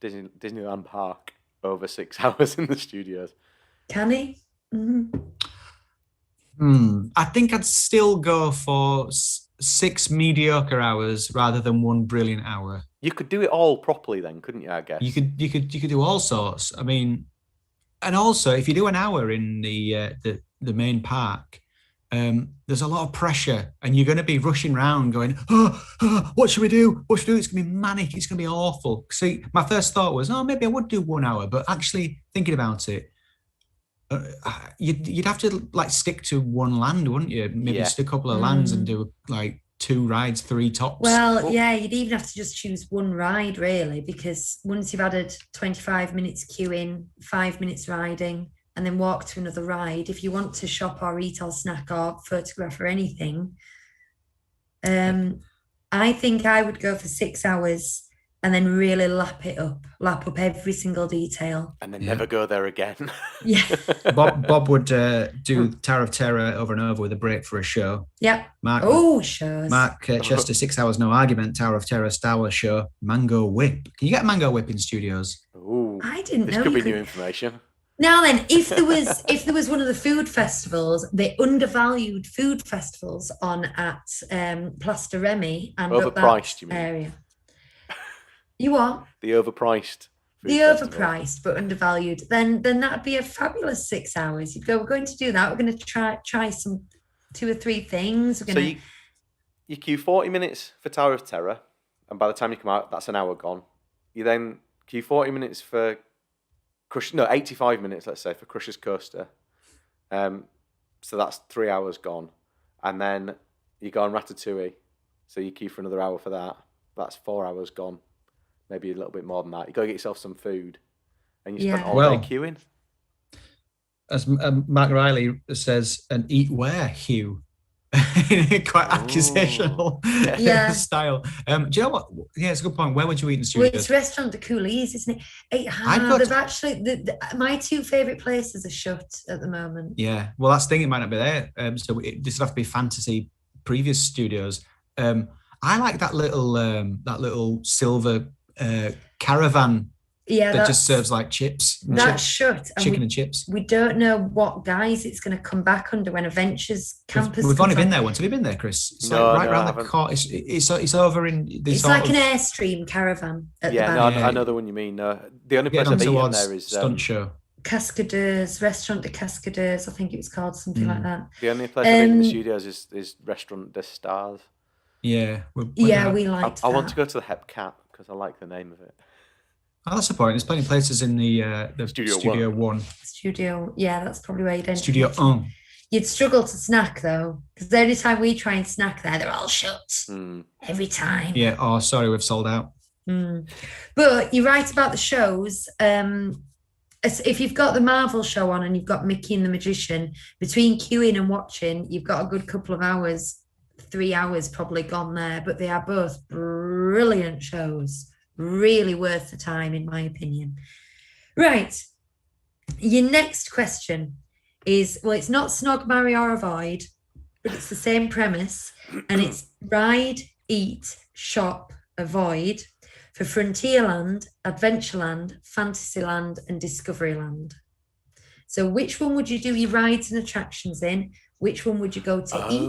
C: Disneyland Park over 6 hours in the studios.
B: Can he? Mm-hmm.
A: I think I'd still go for 6 mediocre hours rather than 1 brilliant hour.
C: You could do it all properly then, couldn't you? I guess
A: you could do all sorts. I mean, and also if you do an hour in the main park, there's a lot of pressure, and you're going to be rushing around going, what should we do? What should we do? It's going to be manic. It's going to be awful. See, my first thought was, maybe I would do 1 hour, but actually thinking about it, you'd have to like stick to one land, wouldn't you? Maybe just a couple of lands and do like 2 rides, 3 tops.
B: Well, yeah, you'd even have to just choose one ride really, because once you've added 25 minutes queuing, 5 minutes riding, and then walk to another ride, if you want to shop or eat or snack or photograph or anything, I think I would go for 6 hours and then really lap up every single detail.
C: And then never go there again.
B: Yeah.
A: Bob would do Tower of Terror over and over with a break for a show.
B: Yep. Shows.
A: Mark Chester, 6 hours, no argument, Tower of Terror, Star Wars show, Mango Whip. Can you get Mango Whip in studios?
C: Ooh,
B: I didn't know.
C: This could be new information.
B: Now then, if there was one of the food festivals, the undervalued food festivals on at Plaster Remy and
C: overpriced, you mean?
B: Area. You are
C: the overpriced.
B: Overpriced but undervalued. Then that'd be a fabulous 6 hours. You'd go, we're going to do that. We're going to try some 2 or 3 things. We're going
C: you queue 40 minutes for Tower of Terror, and by the time you come out, that's an hour gone. You then queue 40 minutes for 85 minutes, let's say, for Crusher's Coaster. So that's 3 hours gone. And then you go on Ratatouille. So you queue for another hour for that. That's 4 hours gone. Maybe a little bit more than that. You go get yourself some food. And you spend all day queuing.
A: As Mark Riley says, and eat where, Hugh? Quite accusational style. Do you know what? Yeah, it's a good point. Where would you eat in the studio?
B: Well, it's restaurant de Culley's, isn't it? My 2 favourite places are shut at the moment.
A: Yeah, well, that's the thing. It might not be there. So this would have to be fantasy previous studios. I like that little silver caravan.
B: Yeah,
A: that just serves like chips.
B: That's shut.
A: Chicken and chips.
B: We don't know what guise it's going to come back under when Adventures Campus.
A: We've only been there once. Have you been there, Chris? It's right around the corner. It's over in.
B: It's like an Airstream caravan. At the back.
C: I know the one you mean. The only place I've eaten there is
A: Stunt Show.
B: Cascadeurs, Restaurant de Cascadeurs. I think it was called something like that.
C: The only place I've eaten in the studios is Restaurant de Stars.
A: Yeah,
B: we liked that.
C: I want to go to the Hep Cat because I like the name of it.
A: Oh, that's the point. There's plenty of places in the Studio One.
B: Studio, yeah, that's probably where you'd enter.
A: Studio One.
B: You'd struggle to snack though, because every time we try and snack there, they're all shut. Every time.
A: Yeah. Oh, sorry, we've sold out.
B: But you're right about the shows. If you've got the Marvel show on and you've got Mickey and the Magician, between queuing and watching, you've got a good couple of hours, 3 hours probably gone there. But they are both brilliant shows. Really worth the time, in my opinion. Right. Your next question is, well, it's not Snog, Marry or Avoid, but it's the same premise. And it's ride, eat, shop, avoid for Frontierland, Adventureland, Fantasyland and Discoveryland. So which one would you do your rides and attractions in? Which one would you go to eat?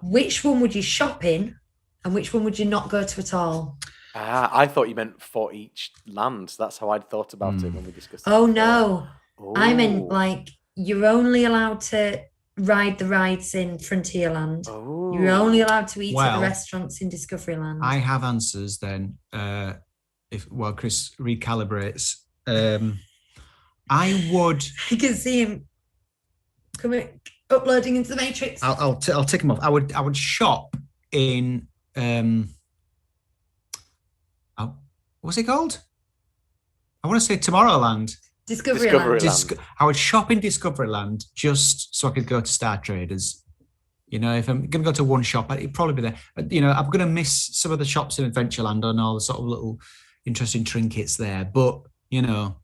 B: Which one would you shop in? And which one would you not go to at all?
C: I thought you meant for each land. That's how I'd thought about it when we discussed it.
B: Oh, no. I meant like you're only allowed to ride the rides in Frontierland. You're only allowed to eat at the restaurants in Discoveryland.
A: I have answers then. While Chris recalibrates, I would.
B: You can see him uploading into the Matrix.
A: I'll tick him off. I would shop in. What's it called? I want to say Tomorrowland.
B: Discoveryland.
A: I would shop in Discoveryland just so I could go to Star Traders. You know, if I'm going to go to one shop, it'd probably be there. You know, I'm going to miss some of the shops in Adventureland and all the sort of little interesting trinkets there. But, you know,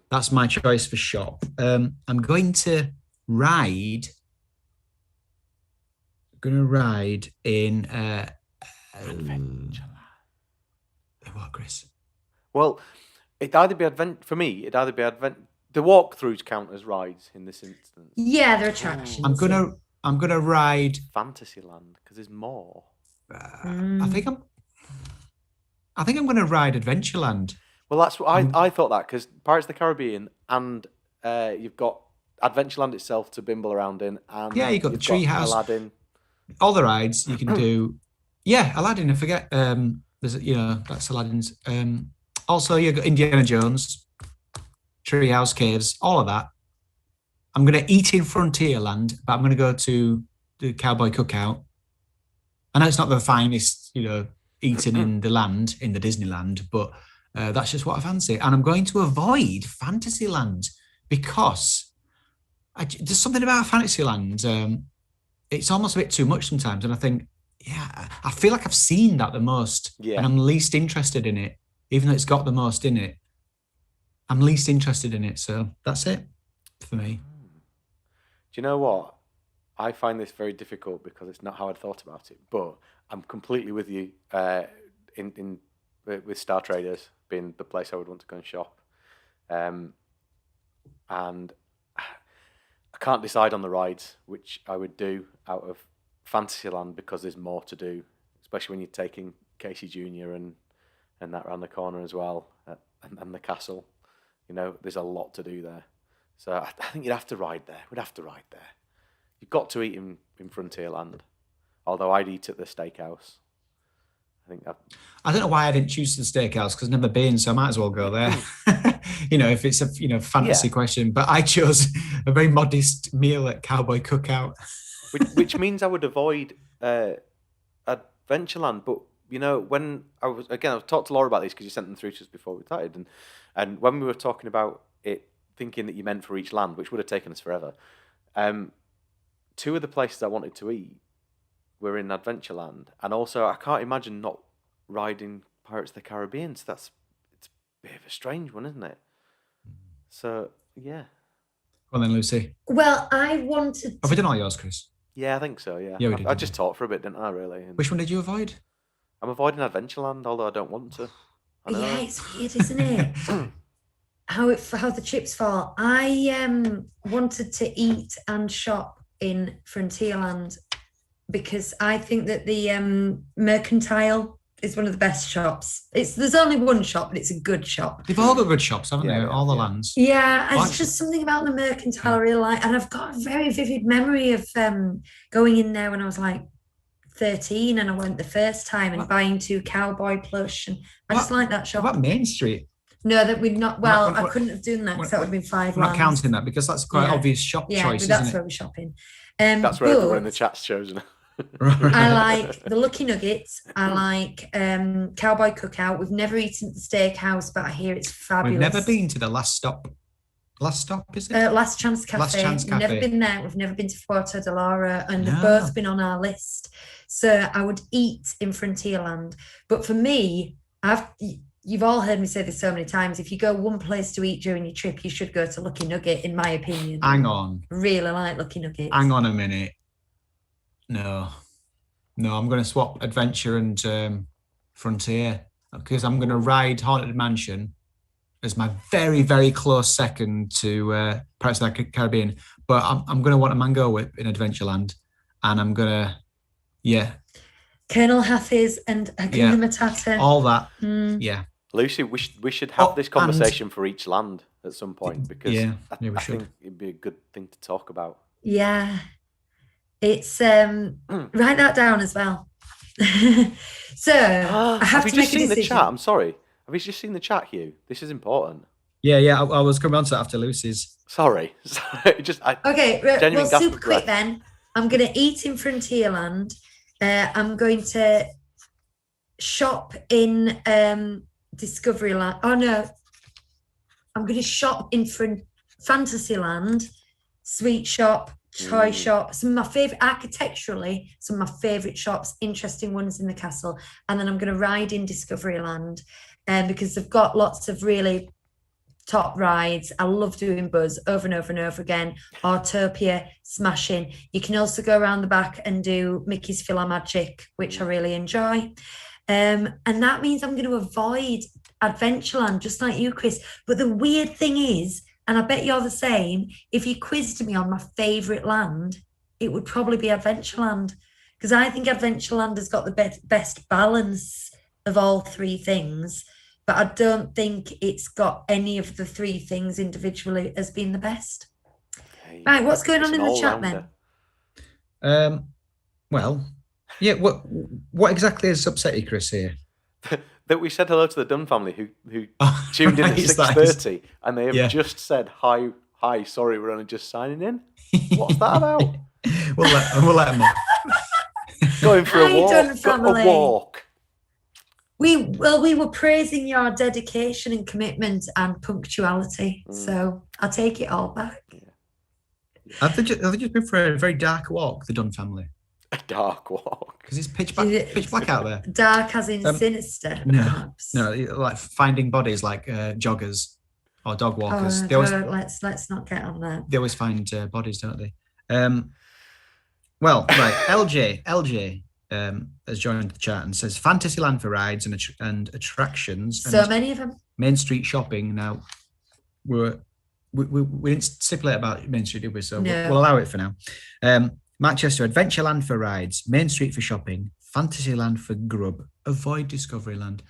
A: that's my choice for shop. I'm going to ride. going to ride in... what, Chris?
C: Well, it'd either be for me, it'd either be the walkthroughs count as rides in this instance.
B: Yeah, they're attractions.
A: I'm gonna ride
C: Fantasyland because there's more.
A: I think I'm gonna ride Adventureland.
C: Well, that's what I thought that because Pirates of the Caribbean and you've got Adventureland itself to bimble around in, and
A: you've got the Treehouse,
C: Aladdin,
A: all the rides you can do. Yeah, Aladdin. I forget. There's that's Aladdin's. Also, you got Indiana Jones, Treehouse Caves, all of that. I'm going to eat in Frontierland, but I'm going to go to the Cowboy Cookout. I know it's not the finest, eating in the land, in the Disneyland, but that's just what I fancy. And I'm going to avoid Fantasyland because there's something about Fantasyland. It's almost a bit too much sometimes. And I think, I feel like I've seen that the most, and I'm least interested in it. Even though it's got the most in it, I'm least interested in it. So that's it for me.
C: Do you know what? I find this very difficult because it's not how I'd thought about it. But I'm completely with you with Star Traders being the place I would want to go and shop. And I can't decide on the rides, which I would do out of Fantasyland because there's more to do, especially when you're taking Casey Jr. and that around the corner as well, and the castle. There's a lot to do there. So I think you'd have to ride there. We'd have to ride there. You've got to eat in Frontierland, although I'd eat at the steakhouse. I
A: don't know why I didn't choose the steakhouse because I've never been, so I might as well go there. If it's a fantasy question. But I chose a very modest meal at Cowboy Cookout.
C: which means I would avoid Adventureland, but when I've talked to Laura about this because you sent them through to us before we started, and when we were talking about it, thinking that you meant for each land, which would have taken us forever, two of the places I wanted to eat were in Adventureland, and also I can't imagine not riding Pirates of the Caribbean. So it's a bit of a strange one, isn't it? So yeah.
A: Well then, Lucy.
B: Well, I wanted.
A: Have we done all yours, Chris?
C: Yeah, I think so. Yeah.
A: Yeah, we did.
C: I just talked for a bit, didn't I? Really. And
A: which one did you avoid?
C: I'm avoiding Adventureland, although I don't want to.
B: Yeah, it's weird, isn't it? how the chips fall. I wanted to eat and shop in Frontierland because I think that the Mercantile is one of the best shops. There's only one shop, but it's a good shop.
A: They've all got good shops, haven't they? All the lands.
B: Yeah, and it's just something about the Mercantile I really like. And I've got a very vivid memory of going in there when I was like 13 and I went the first time and buying 2 cowboy plush, and I just like that shop.
A: What about Main Street?
B: No, that we'd not. Well, I couldn't have done that because that would have been 5
A: We're not counting that because that's quite obvious shop choice,
B: but that's
A: isn't it?
B: where we're shopping.
C: That's where everyone in the chat's chosen.
B: I like the Lucky Nuggets. I like Cowboy Cookout. We've never eaten at the steakhouse, but I hear it's fabulous.
A: We've never been to the Last Stop. Last Stop, is it?
B: Last Chance Cafe.
A: Last Chance Cafe.
B: We've never been there. We've never been to Puerto de Lara, and they've both been on our list. So I would eat in Frontierland. But for me, you've all heard me say this so many times. If you go one place to eat during your trip, you should go to Lucky Nugget, in my opinion.
A: Hang on.
B: Really like Lucky Nuggets.
A: Hang on a minute. No, I'm going to swap Adventure and Frontier because I'm going to ride Haunted Mansion as my very, very close second to Pirates of the Caribbean. But I'm going to want a mango whip in Adventureland, and I'm going to,
B: Colonel Hafiz and Hakuna Matata.
A: All that,
B: Mm.
C: Lucy, we should have this conversation for each land at some point because I think it'd be a good thing to talk about.
B: Yeah. It's write that down as well. So I have to make a decision.
C: Have you just seen the chat? I'm sorry. Have you just seen the chat, Hugh? This is important.
A: Yeah. I was coming on to that after Lucy's.
C: Sorry.
B: Okay. Well, super quick then. I'm going to eat in Frontierland. I'm going to shop in Discoveryland. Oh no, I'm going to shop in Fantasyland, Sweet Shop, Toy Shop. Some of my favorite architecturally, some of my favorite shops, interesting ones in the castle, and then I'm going to ride in Discoveryland, because they've got lots of really top rides. I love doing Buzz over and over and over again. Autopia, smashing. You can also go around the back and do Mickey's PhilharMagic, which I really enjoy. And that means I'm going to avoid Adventureland, just like you, Chris. But the weird thing is, and I bet you're the same, if you quizzed me on my favourite land, it would probably be Adventureland. Because I think Adventureland has got the best balance of all three things. But I don't think it's got any of the three things individually as being the best.
C: Okay.
B: Right, what's going
C: It's
B: on in
C: an
B: the chat
C: all-rounder.
B: then?
A: Well, yeah. What exactly has upset you, Chris? Here,
C: That we said hello to the Dunn family who
A: Oh,
C: tuned in at
A: right, it's
C: 6:30 and they have
A: yeah.
C: just said hi. Sorry, we're only just signing in. What's that about?
A: we'll let them know.
C: Going for a
B: Hi,
C: walk.
B: Dunn
C: Go-
B: family.
C: A walk.
B: We were praising your dedication and commitment and punctuality. So I'll take it all back.
A: Have they just been for a very dark walk, the Dunn family?
C: A dark walk.
A: Because it's pitch black out there.
B: Dark as in sinister,
A: No,
B: perhaps.
A: no, like finding bodies like joggers or dog walkers.
B: Oh,
A: They always
B: let's not get on that.
A: they always find bodies, don't they? Well, right. LJ has joined the chat and says Fantasyland for rides and attractions.
B: So
A: and
B: many of them.
A: Main Street shopping. Now, we didn't stipulate about Main Street, did we? So
B: No.
A: we'll allow it for now. Manchester, Adventureland for rides, Main Street for shopping, Fantasyland for grub. Avoid Discoveryland.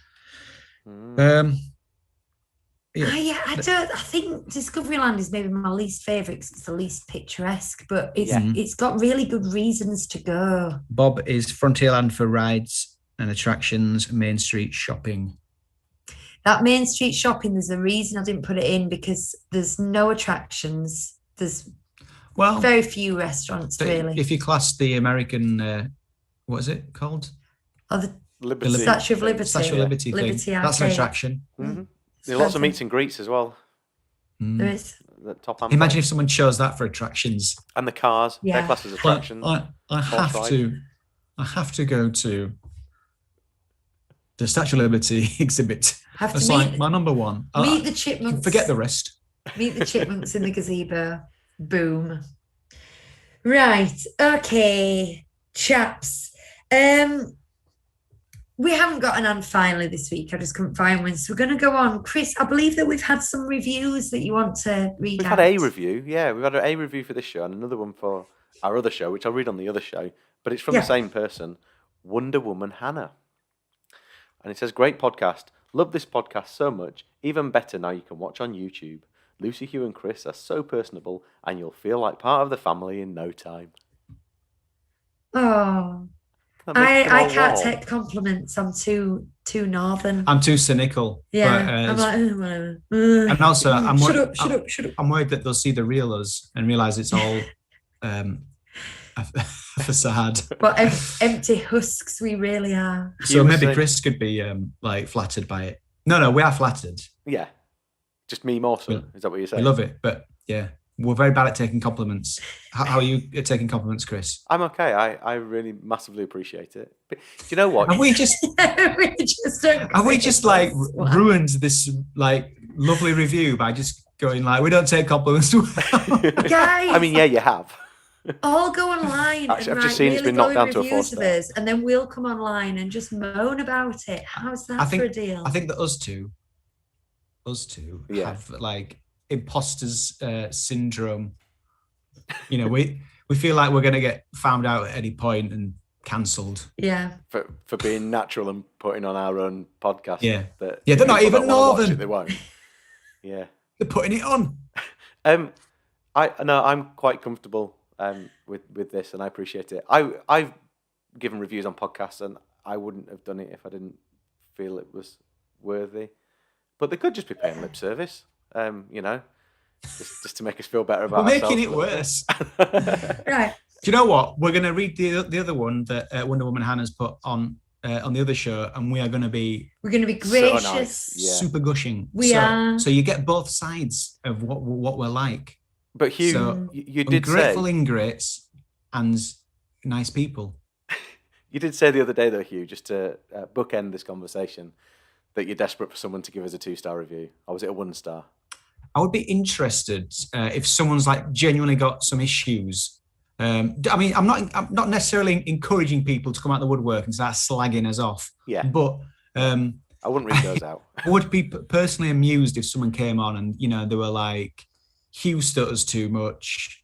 A: Yeah.
B: I think Discoveryland is maybe my least favourite because it's the least picturesque, but it's got really good reasons to go.
A: Bob is Frontierland for rides and attractions, Main Street shopping.
B: That Main Street shopping, there's a reason I didn't put it in because there's no attractions. There's very few restaurants, really.
A: If you class the American, what is it called?
B: Oh, the
C: Liberty.
B: Statue of Liberty.
A: Statue of Liberty thing. That's an
B: Arcade.
A: attraction.
C: Mm-hmm. There are lots of meets and greets as well.
B: There is.
C: The top and
A: Imagine if someone chose that for attractions.
C: And the cars,
B: Yeah.
C: they're classed as attractions.
A: I have to go to the Statue of Liberty exhibit. That's like my number one.
B: Meet the chipmunks.
A: Forget the rest.
B: Meet the chipmunks in the gazebo. Boom. Right. Okay, chaps. We haven't got an and finally this week. I just couldn't find one. So we're going to go on. Chris, I believe that we've had some reviews that you want to read
C: We've
B: out.
C: had a review. Yeah, we've had an A review for this show and another one for our other show, which I'll read on the other show. But it's from the same person, Wonder Woman Hannah. And it says, great podcast. Love this podcast so much. Even better now you can watch on YouTube. Lucy, Hugh and Chris are so personable and you'll feel like part of the family in no time.
B: Oh, I can't take compliments. I'm too northern.
A: I'm too cynical.
B: Yeah,
A: but,
B: I'm like, whatever.
A: And also, I'm
B: shut
A: worried,
B: up.
A: I'm worried that they'll see the real us and realise it's all a facade.
B: What empty husks we really are.
A: So maybe Chris could be like flattered by it. No, we are flattered.
C: Yeah, just me more so. Is that what you're saying?
A: We love it, but yeah, we're very bad at taking compliments. How are you at taking compliments, Chris?
C: I'm okay. I really massively appreciate it. But do you know what?
A: Have we just like ruined this like lovely review by just going like we don't take compliments?
B: Guys,
C: I mean, yeah, you have.
B: All go online.
C: Actually,
B: and
C: I've just seen it's been knocked down to a 4-star.
B: Us, and then we'll come online and just moan about it. How's that for a deal?
A: I think that us two have like imposters syndrome. You know, we feel like we're going to get found out at any point and cancelled.
B: Yeah.
C: For being natural and putting on our own podcast.
A: Yeah.
C: They're
A: not even northern.
C: They won't. Yeah.
A: They're putting it on.
C: I'm quite comfortable with this, and I appreciate it. I've given reviews on podcasts, and I wouldn't have done it if I didn't feel it was worthy. But they could just be paying lip service, you know, just to make us feel better about ourselves.
A: We're making it worse.
B: Right.
A: Do you know what? We're going to read the other one that Wonder Woman Hannah's put on the other show, and we are going to be
B: gracious,
C: so nice.
A: Super gushing.
B: We are.
A: So you get both sides of what we're like.
C: But Hugh,
A: so
C: you did
A: ungrateful
C: say
A: ingrates and nice people.
C: You did say the other day, though, Hugh, just to bookend this conversation, that you're desperate for someone to give us a 2-star review. Or was it a 1-star?
A: I would be interested if someone's like genuinely got some issues. I mean, I'm not necessarily encouraging people to come out the woodwork and start slagging us off.
C: Yeah.
A: But
C: I wouldn't read those out.
A: I would be personally amused if someone came on and, you know, they were like, Hugh stutters too much.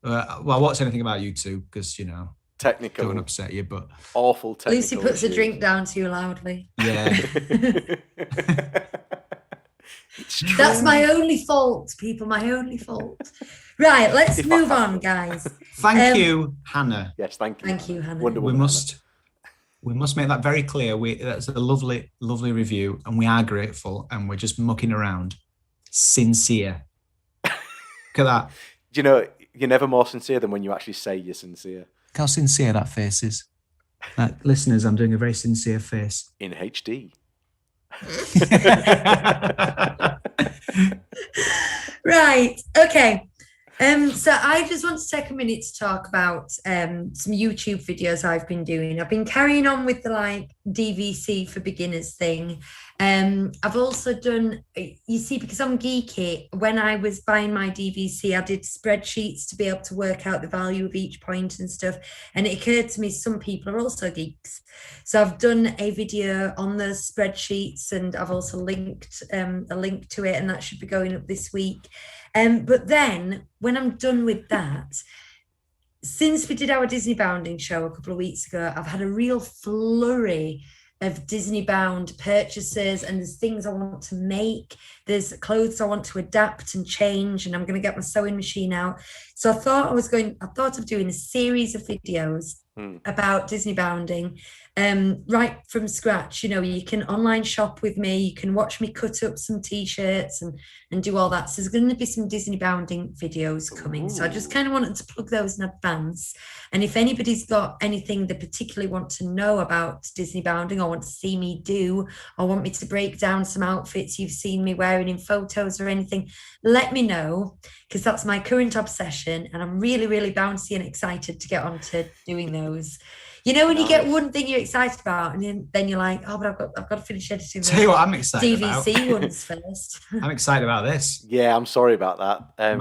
A: Well, I won't say anything about you two because, you know,
C: Technical.
A: don't want to upset you, but
C: awful technical
B: Lucy puts
C: issues.
B: a drink down too loudly.
A: yeah.
B: That's my only fault, people. My only fault. Right, let's move on, guys.
A: Thank you, Hannah.
C: Yes, thank you.
B: Thank you, Hannah.
C: Wonder
A: We
C: Woman
A: must make that very clear. That's a lovely, lovely review, and we are grateful, and we're just mucking around. Sincere. Look at that.
C: Do you know, you're never more sincere than when you actually say you're sincere.
A: Look how sincere that face is. Listeners, I'm doing a very sincere face.
C: In HD.
B: Right, okay. So I just want to take a minute to talk about some YouTube videos I've been doing. I've been carrying on with the like DVC for beginners thing. I've also done, you see, because I'm geeky, when I was buying my DVC, I did spreadsheets to be able to work out the value of each point and stuff. And it occurred to me, some people are also geeks. So I've done a video on the spreadsheets, and I've also linked a link to it, and that should be going up this week. But then when I'm done with that, since we did our Disney Bounding show a couple of weeks ago, I've had a real flurry of Disney bound purchases, and there's things I want to make, there's clothes I want to adapt and change, and I'm going to get my sewing machine out. So I thought of doing a series of videos about Disney Bounding, right from scratch. You know, you can online shop with me, you can watch me cut up some t-shirts and do all that. So there's going to be some Disney Bounding videos coming. Ooh. So I just kind of wanted to plug those in advance. And if anybody's got anything they particularly want to know about Disney Bounding, or want to see me do, or want me to break down some outfits you've seen me wearing in photos or anything, let me know, because that's my current obsession, and I'm really, really bouncy and excited to get on to doing those. You know, when you get one thing you're excited about, and then you're like, oh, but I've got to finish editing.
A: Tell you what, I'm excited
B: DVC ones first.
A: I'm excited about this.
C: Yeah, I'm sorry about that.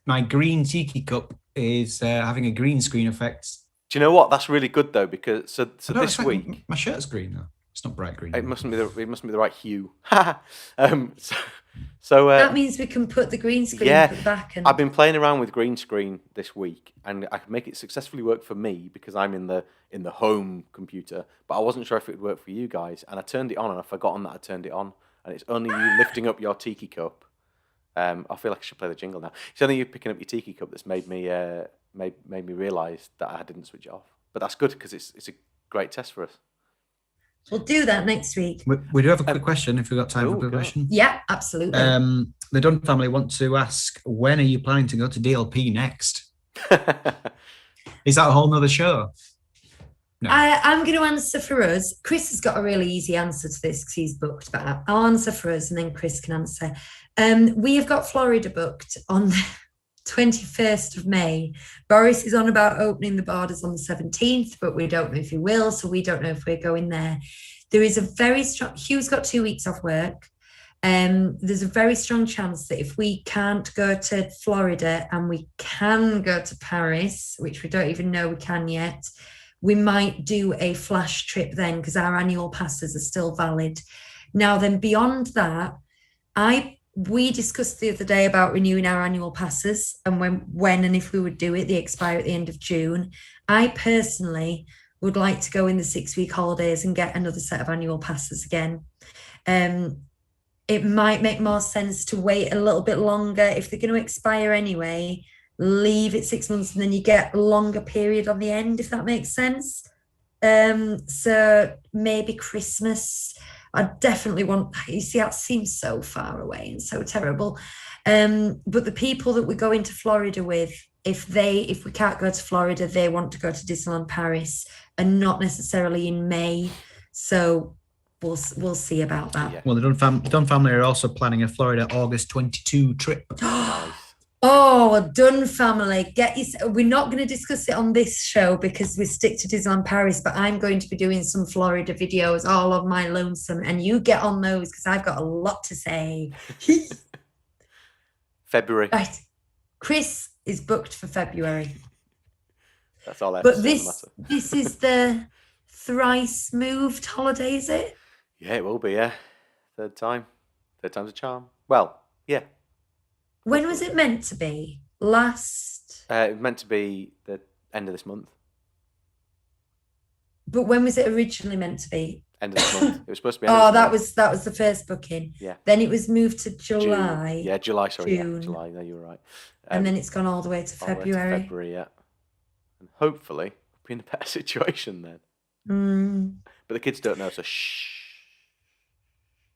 A: My green tiki cup is having a green screen effect.
C: Do you know what? That's really good though, because so this week
A: my shirt's green though. It's not bright green.
C: It mustn't be the right hue. So
B: that means we can put the green screen back. And
C: I've been playing around with green screen this week, and I can make it successfully work for me because I'm in the home computer. But I wasn't sure if it would work for you guys, and I turned it on, and I've forgotten that I turned it on, and it's only you lifting up your tiki cup. I feel like I should play the jingle now. It's only you picking up your tiki cup that's made me realise that I didn't switch it off. But that's good because it's a great test for us.
B: We'll do that next week.
A: We do have a quick question if we've got time for a quick question.
B: Yeah, absolutely.
A: The Dunn family want to ask, when are you planning to go to DLP next? Is that a whole nother show? No.
B: I'm going to answer for us. Chris has got a really easy answer to this because he's booked, but I'll answer for us and then Chris can answer. We have got Florida booked on the 21st of May. Boris is on about opening the borders on the 17th, but we don't know if he will, so we don't know if we're going there. There is a very strong, Hugh's got 2 weeks off work. There's a very strong chance that if we can't go to Florida and we can go to Paris, which we don't even know we can yet, we might do a flash trip then, because our annual passes are still valid. Now then, beyond that, we discussed the other day about renewing our annual passes and when and if we would do it. They expire at the end of June. I personally would like to go in the 6-week holidays and get another set of annual passes again. It might make more sense to wait a little bit longer. If they're going to expire anyway, leave it 6 months and then you get a longer period on the end, if that makes sense. So maybe Christmas. I definitely want, you see, that seems so far away and so terrible. But the people that we go into Florida with, if we can't go to Florida, they want to go to Disneyland Paris, and not necessarily in May. So we'll see about that.
C: Yeah.
A: Well, the Dunn family are also planning a Florida August 22 trip.
B: Oh, Dunn family, we're not going to discuss it on this show because we stick to Disneyland Paris, but I'm going to be doing some Florida videos all on my lonesome, and you get on those because I've got a lot to say.
C: February.
B: Right. Chris is booked for February.
C: That's all I have to
B: But
C: say on the matter.
B: this is the thrice moved holiday, is it?
C: Yeah, it will be, yeah. Third time's a charm. Well, yeah.
B: When was it meant to be? Last.
C: It was meant to be the end of this month.
B: But when was it originally meant to be?
C: End of this month. It was supposed to be end
B: Oh,
C: of this
B: that
C: month.
B: was the first booking.
C: Yeah.
B: Then it was moved to July.
C: Yeah, July, sorry.
B: June.
C: Yeah, July. No, you were right.
B: And then it's gone all the way to
C: all the way to
B: February.
C: February, yeah. And hopefully we'll be in a better situation then. But the kids don't know, so shh.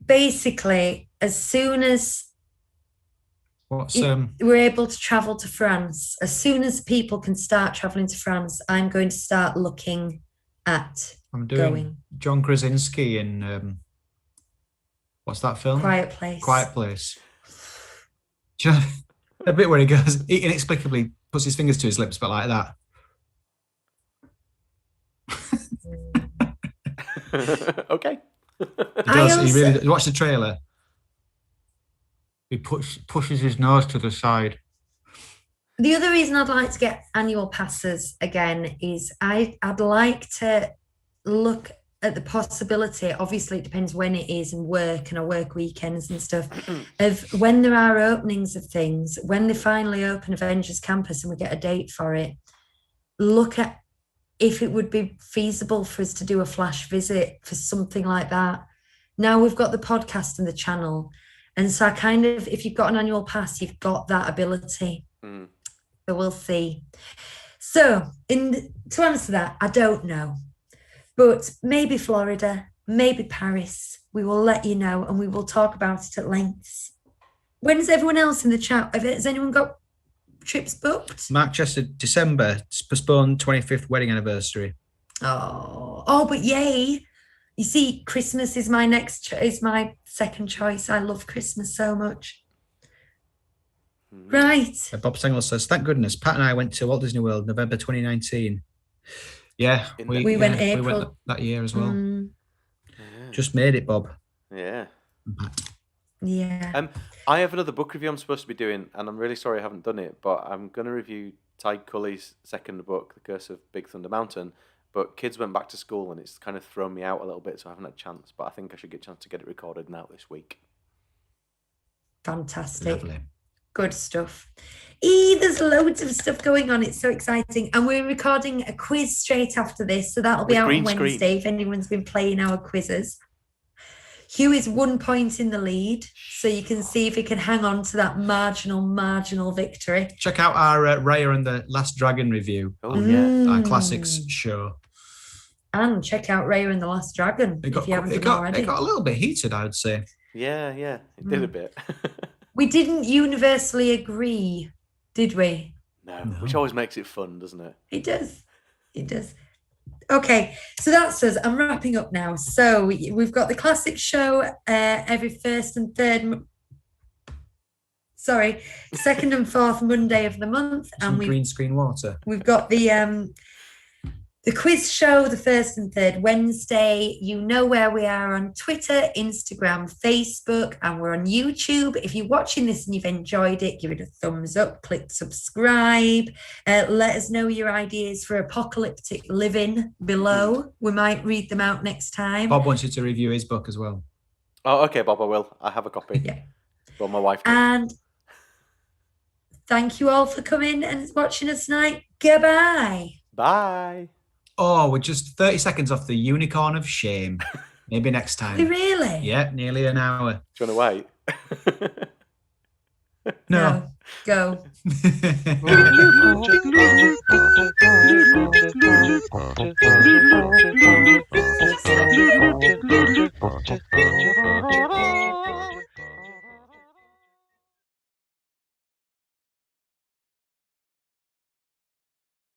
B: Basically, as soon as we're able to travel to France, as soon as people can start traveling to France, I'm going to start looking at going.
A: John Krasinski in what's that film?
B: Quiet Place.
A: Quiet Place. Do you know, a bit where he goes, he inexplicably puts his fingers to his lips, but like that.
C: Okay.
A: He does. He really does. Watch the trailer. He pushes his nose to the side.
B: The other reason I'd like to get annual passes again is I'd like to look at the possibility, obviously it depends when it is and work and our work weekends and stuff, of when there are openings of things, when they finally open Avengers Campus and we get a date for it, look at if it would be feasible for us to do a flash visit for something like that. Now we've got the podcast and the channel. And so I kind of, if you've got an annual pass, you've got that ability. So we'll see. So to answer that, I don't know. But maybe Florida, maybe Paris. We will let you know and we will talk about it at length. When's everyone else in the chat? Has anyone got trips booked?
A: Mark Chester, December, postponed 25th wedding anniversary.
B: Oh, but yay. You see, Christmas is my second choice. I love Christmas so much. Right.
A: Bob Stengel says, thank goodness, Pat and I went to Walt Disney World November 2019. Yeah, we went April. We went that year as well. Yeah. Just made it, Bob.
C: Yeah.
B: Yeah.
C: I have another book review I'm supposed to be doing, and I'm really sorry I haven't done it, but I'm going to review Ty Culley's second book, The Curse of Big Thunder Mountain. But kids went back to school, and it's kind of thrown me out a little bit, so I haven't had a chance. But I think I should get a chance to get it recorded now this week.
B: Fantastic.
A: Lovely.
B: Good stuff. There's loads of stuff going on. It's so exciting. And we're recording a quiz straight after this. So that'll be out on Wednesday if anyone's been playing our quizzes. Hugh is 1 point in the lead. So you can see if he can hang on to that marginal victory.
A: Check out our Raya and the Last Dragon review.
C: Oh, yeah.
A: Our classics show.
B: And check out Raya and the Last Dragon if you haven't done already.
A: It got a little bit heated, I would say.
C: Yeah. It did a bit.
B: We didn't universally agree, did we?
C: No, which always makes it fun, doesn't it?
B: It does. Okay, so that's us. I'm wrapping up now. So we've got the classic show every second and fourth Monday of the month.
A: Some green screen water.
B: We've got the quiz show the first and third Wednesday. You know where we are on Twitter, Instagram, Facebook, and we're on YouTube. If you're watching this and you've enjoyed it, give it a thumbs up, click subscribe. Let us know your ideas for apocalyptic living below. We might read them out next time.
A: Bob wants you to review his book as well.
C: Oh, okay, Bob, I will. I have a copy.
B: Yeah.
C: Well, my wife did.
B: And thank you all for coming and watching us tonight. Goodbye.
C: Bye.
A: Oh, we're just 30 seconds off the unicorn of shame. Maybe next time.
B: Really?
A: Yeah, nearly an hour.
C: Do you want to wait?
B: No. Go.